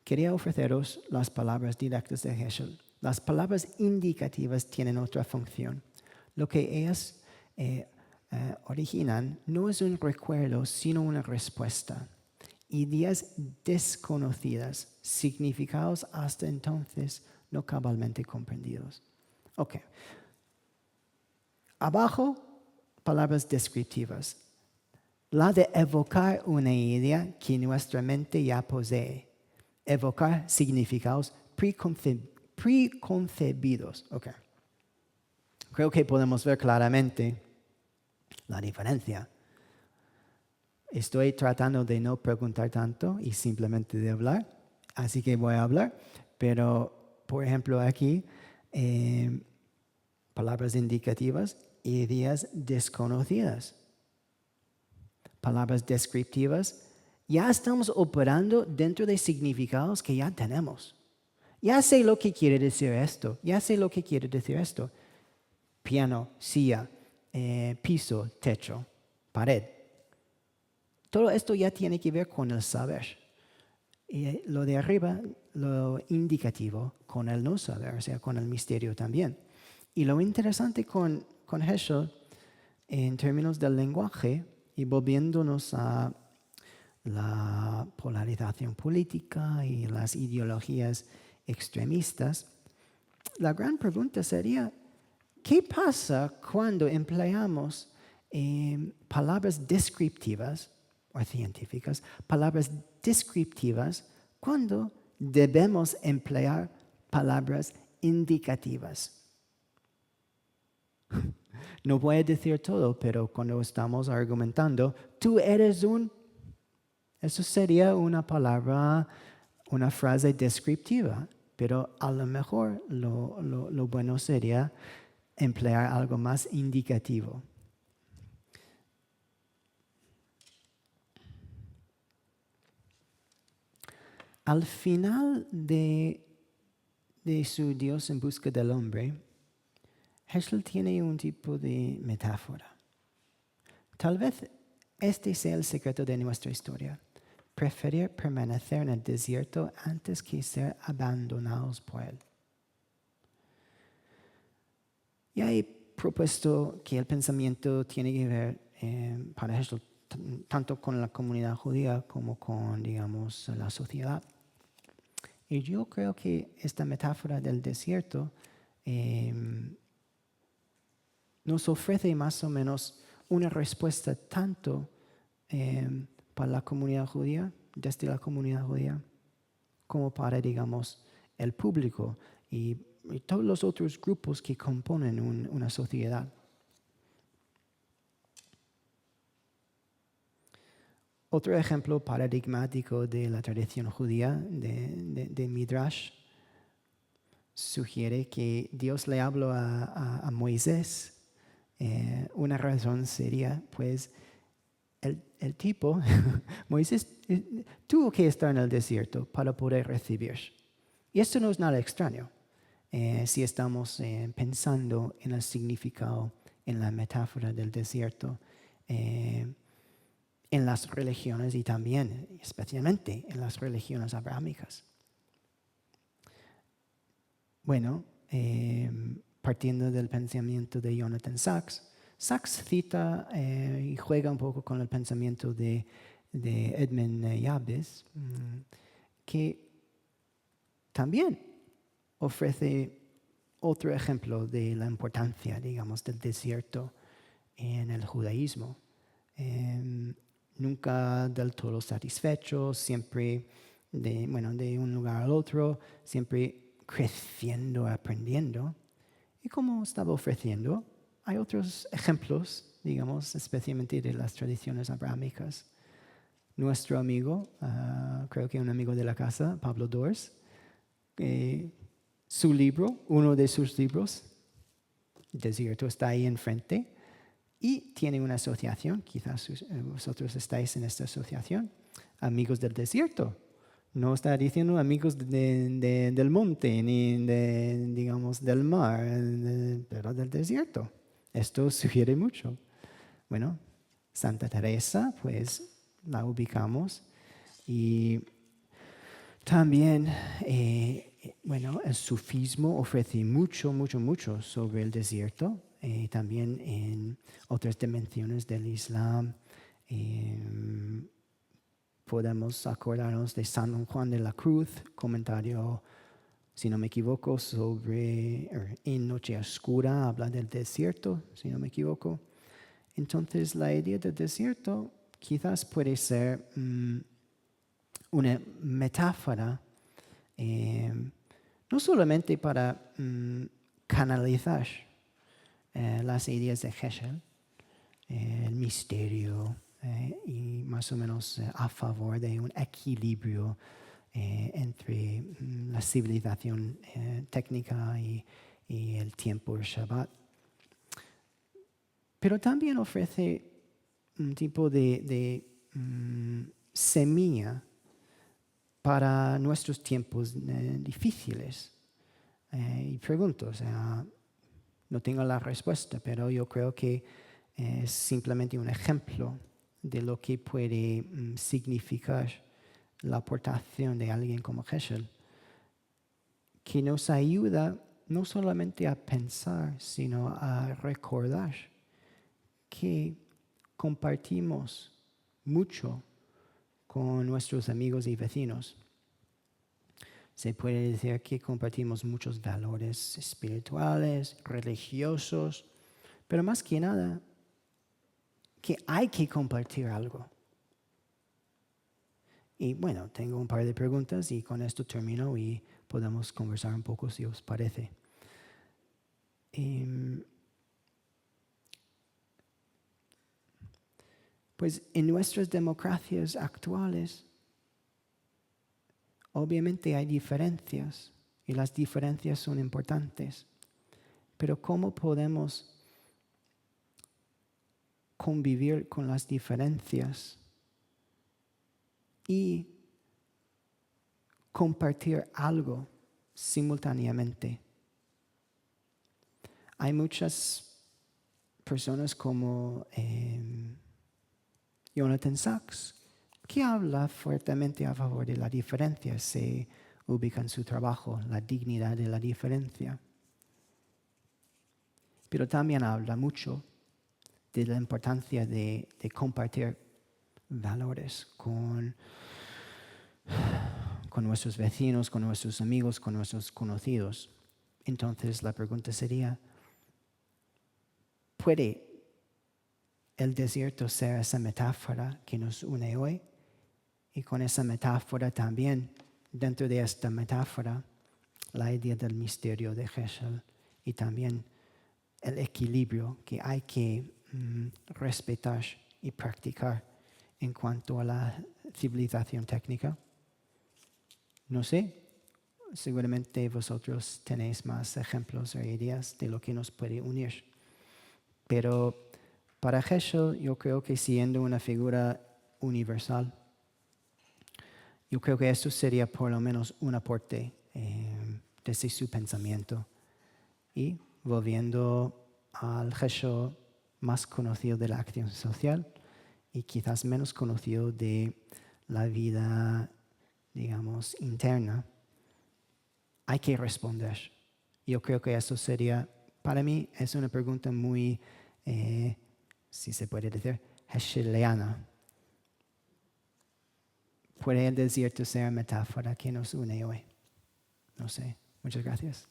Speaker 1: quería ofreceros las palabras directas de Heschel. Las palabras indicativas tienen otra función. Lo que ellas originan no es un recuerdo, sino una respuesta. Ideas desconocidas, significados hasta entonces no cabalmente comprendidos. Ok. Abajo, palabras descriptivas. La de evocar una idea que nuestra mente ya posee. Evocar significados preconcebidos. Okay. Creo que podemos ver claramente la diferencia. Estoy tratando de no preguntar tanto y simplemente de hablar, así que voy a hablar. Pero, por ejemplo, aquí, palabras indicativas, ideas desconocidas. Palabras descriptivas, ya estamos operando dentro de significados que ya tenemos. Ya sé lo que quiere decir esto, ya sé lo que quiere decir esto. Piano, silla, piso, techo, pared. Todo esto ya tiene que ver con el saber. Y lo de arriba, lo indicativo, con el no saber, o sea, con el misterio también. Y lo interesante con Heschel, en términos del lenguaje, y volviéndonos a la polarización política y las ideologías extremistas, la gran pregunta sería, ¿qué pasa cuando empleamos palabras descriptivas o científicas, palabras descriptivas, cuando debemos emplear palabras indicativas? No voy a decir todo, pero cuando estamos argumentando, tú eres un... Eso sería una palabra, una frase descriptiva, pero a lo mejor lo bueno sería emplear algo más indicativo. Al final de su Dios en busca del hombre, Heschel tiene un tipo de metáfora. Tal vez este sea el secreto de nuestra historia. Preferir permanecer en el desierto antes que ser abandonados por él. Ya he propuesto que el pensamiento tiene que ver para Heschel tanto con la comunidad judía como con, digamos, la sociedad. Y yo creo que esta metáfora del desierto nos ofrece más o menos una respuesta tanto para la comunidad judía, desde la comunidad judía, como para, digamos, el público y todos los otros grupos que componen una sociedad. Otro ejemplo paradigmático de la tradición judía, de Midrash, sugiere que Dios le habló a Moisés. Una razón sería, pues, el tipo, Moisés, tuvo que estar en el desierto para poder recibir. Y esto no es nada extraño si estamos pensando en el significado, en la metáfora del desierto, en las religiones y también, especialmente, en las religiones abrahámicas. Bueno, partiendo del pensamiento de Jonathan Sacks, Sacks cita y juega un poco con el pensamiento de Edmund Yabes, que también ofrece otro ejemplo de la importancia, digamos, del desierto en el judaísmo. Nunca del todo satisfecho, siempre de un lugar al otro, siempre creciendo, aprendiendo. Y como estaba ofreciendo, hay otros ejemplos, digamos, especialmente de las tradiciones abrahámicas. Nuestro amigo, creo que un amigo de la casa, Pablo Dors, su libro, uno de sus libros, Desierto, está ahí enfrente y tiene una asociación, quizás vosotros estáis en esta asociación, Amigos del Desierto. No está diciendo amigos del monte, ni digamos, del mar, pero del desierto. Esto sugiere mucho. Bueno, Santa Teresa, pues la ubicamos. Y también, bueno, el sufismo ofrece mucho sobre el desierto. También en otras dimensiones del Islam. Podemos acordarnos de San Juan de la Cruz, comentario, si no me equivoco, sobre en Noche Oscura, habla del desierto, si no me equivoco. Entonces, la idea del desierto quizás puede ser una metáfora, no solamente para canalizar las ideas de Heschel, el misterio, y más o menos a favor de un equilibrio entre la civilización técnica y el tiempo del Shabbat. Pero también ofrece un tipo de semilla para nuestros tiempos difíciles. Y pregunto, o sea, no tengo la respuesta, pero yo creo que es simplemente un ejemplo de lo que puede significar la aportación de alguien como Heschel, que nos ayuda no solamente a pensar, sino a recordar que compartimos mucho con nuestros amigos y vecinos. Se puede decir que compartimos muchos valores espirituales, religiosos, pero más que nada, que hay que compartir algo. Y bueno, tengo un par de preguntas y con esto termino y podemos conversar un poco si os parece. Pues en nuestras democracias actuales, obviamente hay diferencias y las diferencias son importantes, pero ¿cómo podemos convivir con las diferencias y compartir algo simultáneamente? Hay muchas personas como Jonathan Sachs, que habla fuertemente a favor de la diferencia, se ubica en su trabajo, la dignidad de la diferencia. Pero también habla mucho de la importancia de compartir valores con nuestros vecinos, con nuestros amigos, con nuestros conocidos. Entonces la pregunta sería, ¿puede el desierto ser esa metáfora que nos une hoy? Y con esa metáfora también, dentro de esta metáfora, la idea del misterio de Heschel y también el equilibrio que hay que respetar y practicar en cuanto a la civilización técnica. No sé, seguramente vosotros tenéis más ejemplos o ideas de lo que nos puede unir. Pero para Heschel, yo creo que siendo una figura universal, yo creo que esto sería por lo menos un aporte desde su pensamiento. Y volviendo al Heschel más conocido de la acción social y quizás menos conocido de la vida, digamos, interna, hay que responder. Yo creo que eso sería, para mí, es una pregunta muy, si se puede decir, hescheliana. ¿Puede el desierto ser metáfora que nos une hoy? No sé. Muchas gracias.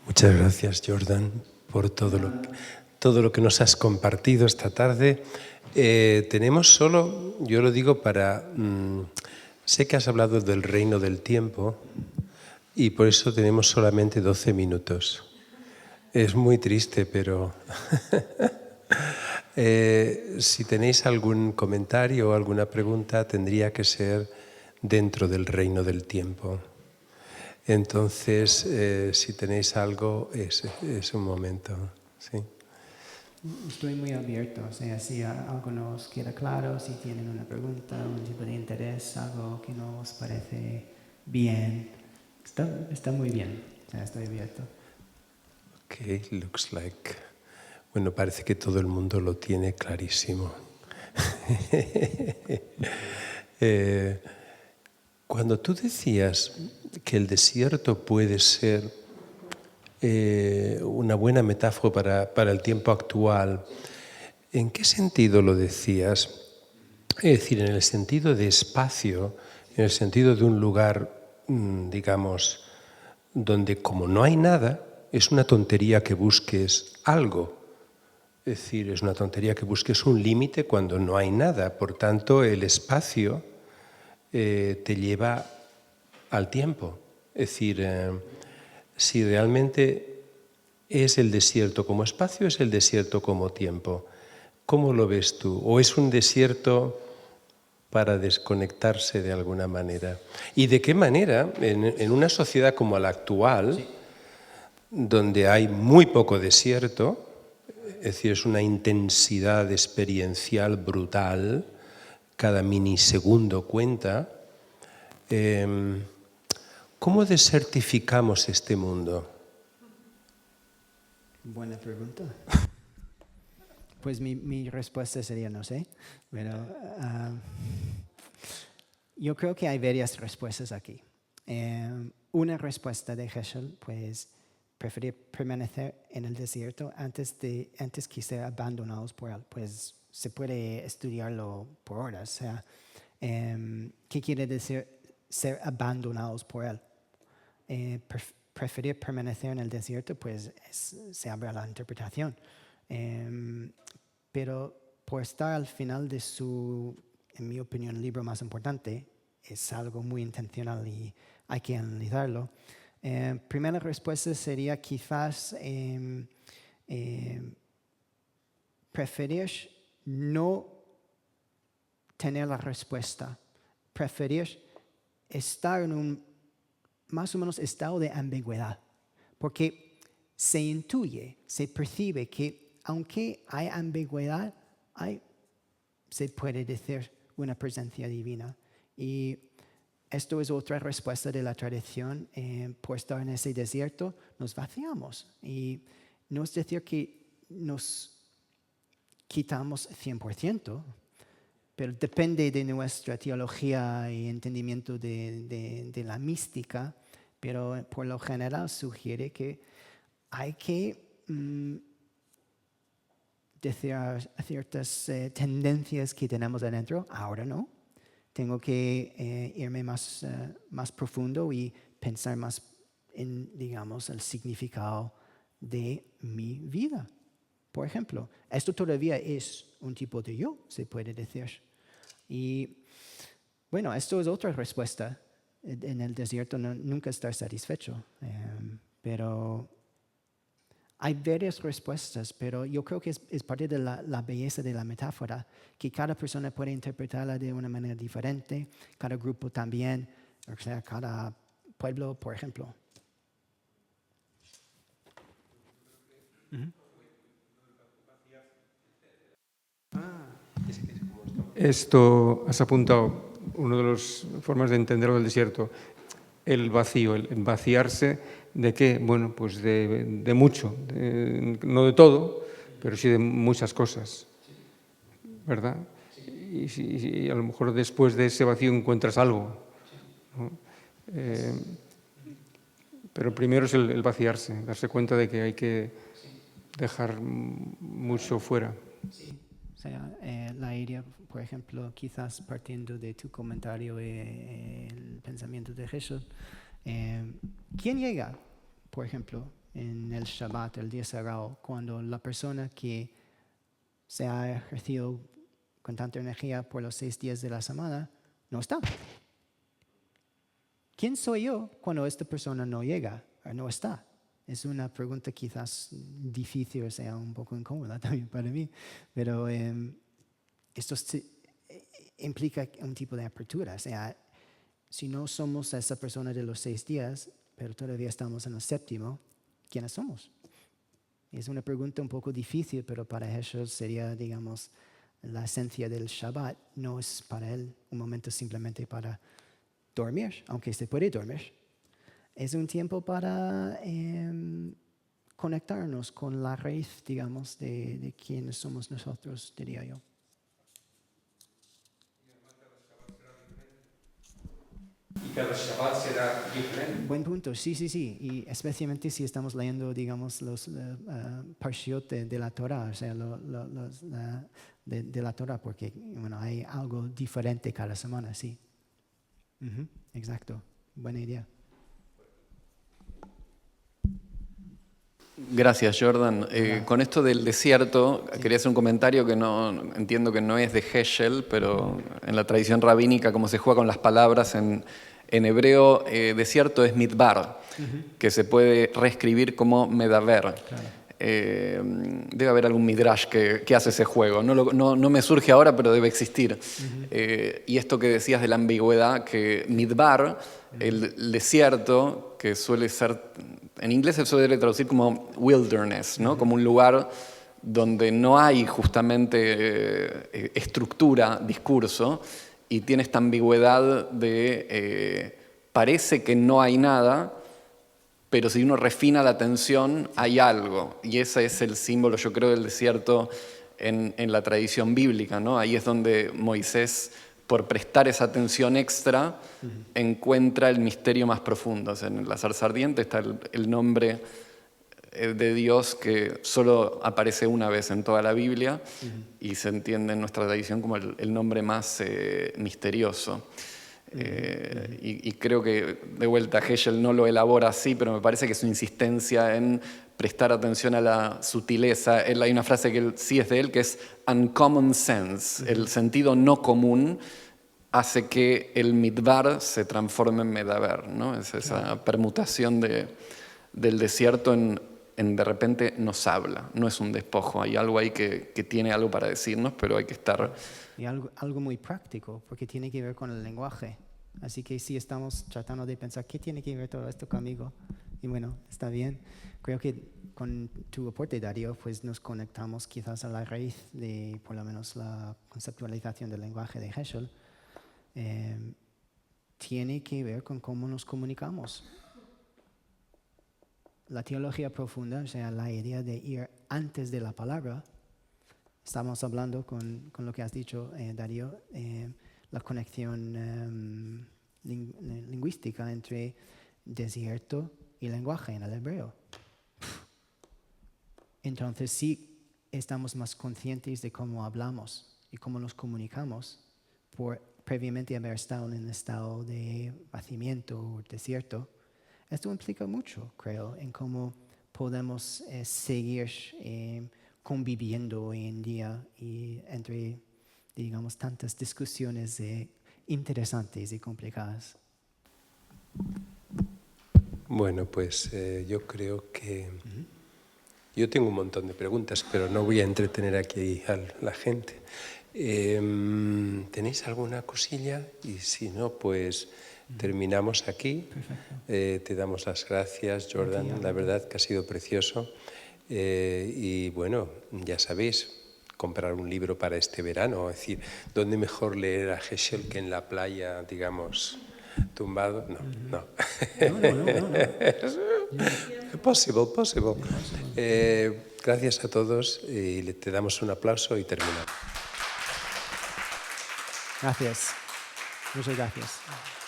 Speaker 3: Muchas gracias, Jordan, por todo lo que nos has compartido esta tarde. Tenemos solo, yo lo digo para... sé que has hablado del reino del tiempo y por eso tenemos solamente 12 minutos. Es muy triste, pero... si tenéis algún comentario o alguna pregunta, tendría que ser dentro del reino del tiempo. Entonces, si tenéis algo, es un momento. ¿Sí?
Speaker 1: Estoy muy abierto, o sea, si algo no os queda claro, si tienen una pregunta, un tipo de interés, algo que no os parece bien, está muy bien, o sea, estoy abierto.
Speaker 3: Okay, looks like. Bueno, parece que todo el mundo lo tiene clarísimo. Cuando tú decías que el desierto puede ser una buena metáfora para el tiempo actual, ¿en qué sentido lo decías? Es decir, en el sentido de espacio, en el sentido de un lugar, digamos, donde como no hay nada, es una tontería que busques algo. Es decir, es una tontería que busques un límite cuando no hay nada. Por tanto, el espacio te lleva al tiempo. Es decir, si realmente es el desierto como espacio, es el desierto como tiempo. ¿Cómo lo ves tú? ¿O es un desierto para desconectarse de alguna manera? ¿Y de qué manera, en una sociedad como la actual,
Speaker 1: Sí.
Speaker 3: donde hay muy poco desierto, es decir, es una intensidad experiencial brutal, cada minisegundo cuenta, ¿cómo desertificamos este mundo?
Speaker 1: Buena pregunta. Pues mi respuesta sería no sé, pero yo creo que hay varias respuestas aquí. Una respuesta de Heschel, pues preferir permanecer en el desierto antes que ser abandonados por él. Pues se puede estudiarlo por horas. O sea, ¿qué quiere decir ser abandonados por él? Preferir permanecer en el desierto, pues se abre a la interpretación. Pero por estar al final de su, en mi opinión, libro más importante, es algo muy intencional y hay que analizarlo. Primera respuesta sería quizás preferir no tener la respuesta, preferir estar en un más o menos estado de ambigüedad, porque se intuye, se percibe que aunque hay ambigüedad, se puede decir una presencia divina. Y esto es otra respuesta de la tradición. Por estar en ese desierto, nos vaciamos. Y no es decir que nos quitamos 100%, pero depende de nuestra teología y entendimiento de la mística, pero por lo general sugiere que hay que decir ciertas tendencias que tenemos adentro, ahora no. Tengo que irme más profundo y pensar más en, digamos, el significado de mi vida. Por ejemplo, esto todavía es un tipo de yo, se puede decir. Y bueno, esto es otra respuesta. En el desierto nunca estar satisfecho. Pero hay varias respuestas, pero yo creo que es parte de la belleza de la metáfora, que cada persona puede interpretarla de una manera diferente, cada grupo también, o sea, cada pueblo, por ejemplo.
Speaker 4: Esto has apuntado, una de las formas de entender del desierto, el vacío, el vaciarse de qué, bueno, pues de mucho, no de todo, pero sí de muchas cosas, ¿verdad? Y a lo mejor después de ese vacío encuentras algo, ¿no? Pero primero es el vaciarse, darse cuenta de que hay que dejar mucho fuera.
Speaker 1: Sí. O sea, la idea, por ejemplo, quizás partiendo de tu comentario, el pensamiento de Jesús, ¿quién llega, por ejemplo, en el Shabbat, el día sagrado, cuando la persona que se ha ejercido con tanta energía por los 6 días de la semana no está? ¿Quién soy yo cuando esta persona no llega o no está? Es una pregunta quizás difícil, o sea, un poco incómoda también para mí, pero esto implica un tipo de apertura. O sea, si no somos esa persona de los 6 días, pero todavía estamos en el séptimo, ¿quiénes somos? Es una pregunta un poco difícil, pero para Heschel sería, digamos, la esencia del Shabbat. No es para él un momento simplemente para dormir, aunque se puede dormir. Es un tiempo para conectarnos con la raíz, digamos, de quiénes somos nosotros, diría yo.
Speaker 4: Y cada Shabbat será diferente.
Speaker 1: Buen punto, sí. Y especialmente si estamos leyendo, digamos, los parshiot de la Torah, o sea, de la Torah, porque bueno, hay algo diferente cada semana, sí. Exacto, buena idea.
Speaker 2: Gracias, Jordan. Con esto del desierto, quería hacer un comentario que no entiendo que no es de Heschel, pero en la tradición rabínica, como se juega con las palabras en hebreo, desierto es midbar, que se puede reescribir como medaber. Debe haber algún midrash que hace ese juego. No me surge ahora, pero debe existir. Y esto que decías de la ambigüedad, que midbar, el desierto, que suele ser, en inglés se suele traducir como wilderness, ¿no? Como un lugar donde no hay justamente estructura, discurso, y tiene esta ambigüedad de parece que no hay nada, pero si uno refina la atención, hay algo. Y ese es el símbolo, yo creo, del desierto en la tradición bíblica, ¿no? Ahí es donde Moisés, por prestar esa atención extra, encuentra el misterio más profundo. O sea, en la zarza ardiente está el nombre de Dios que solo aparece una vez en toda la Biblia y se entiende en nuestra tradición como el nombre más misterioso. Y creo que, de vuelta, Heschel no lo elabora así, pero me parece que su insistencia en prestar atención a la sutileza, hay una frase que sí es de él, que es uncommon sense, el sentido no común hace que el midbar se transforme en medaber, ¿no? Es esa permutación del desierto en de repente nos habla, no es un despojo, hay algo ahí que tiene algo para decirnos, pero hay que estar...
Speaker 1: Y algo muy práctico, porque tiene que ver con el lenguaje. Así que sí estamos tratando de pensar, ¿qué tiene que ver todo esto conmigo? Y bueno, está bien. Creo que con tu aporte, Darío, pues nos conectamos quizás a la raíz de, por lo menos, la conceptualización del lenguaje de Heschel. Tiene que ver con cómo nos comunicamos. La teología profunda, o sea, la idea de ir antes de la palabra. Estamos hablando con lo que has dicho, Darío, la conexión lingüística entre desierto y lenguaje en el hebreo. Entonces sí estamos más conscientes de cómo hablamos y cómo nos comunicamos por previamente haber estado en un estado de vacimiento o desierto. Esto implica mucho, creo, en cómo podemos seguir conviviendo hoy en día y entre, digamos, tantas discusiones interesantes y complicadas.
Speaker 3: Bueno, pues yo creo que... Yo tengo un montón de preguntas, pero no voy a entretener aquí a la gente. ¿Tenéis alguna cosilla? Y si no, pues terminamos aquí. Te damos las gracias, Jordan. La verdad que ha sido precioso. Y bueno, ya sabéis, comprar un libro para este verano. Es decir, ¿dónde mejor leer a Heschel que en la playa, digamos, tumbado? No. Possible. Gracias a todos y te damos un aplauso y terminamos.
Speaker 1: Gracias. Muchas gracias.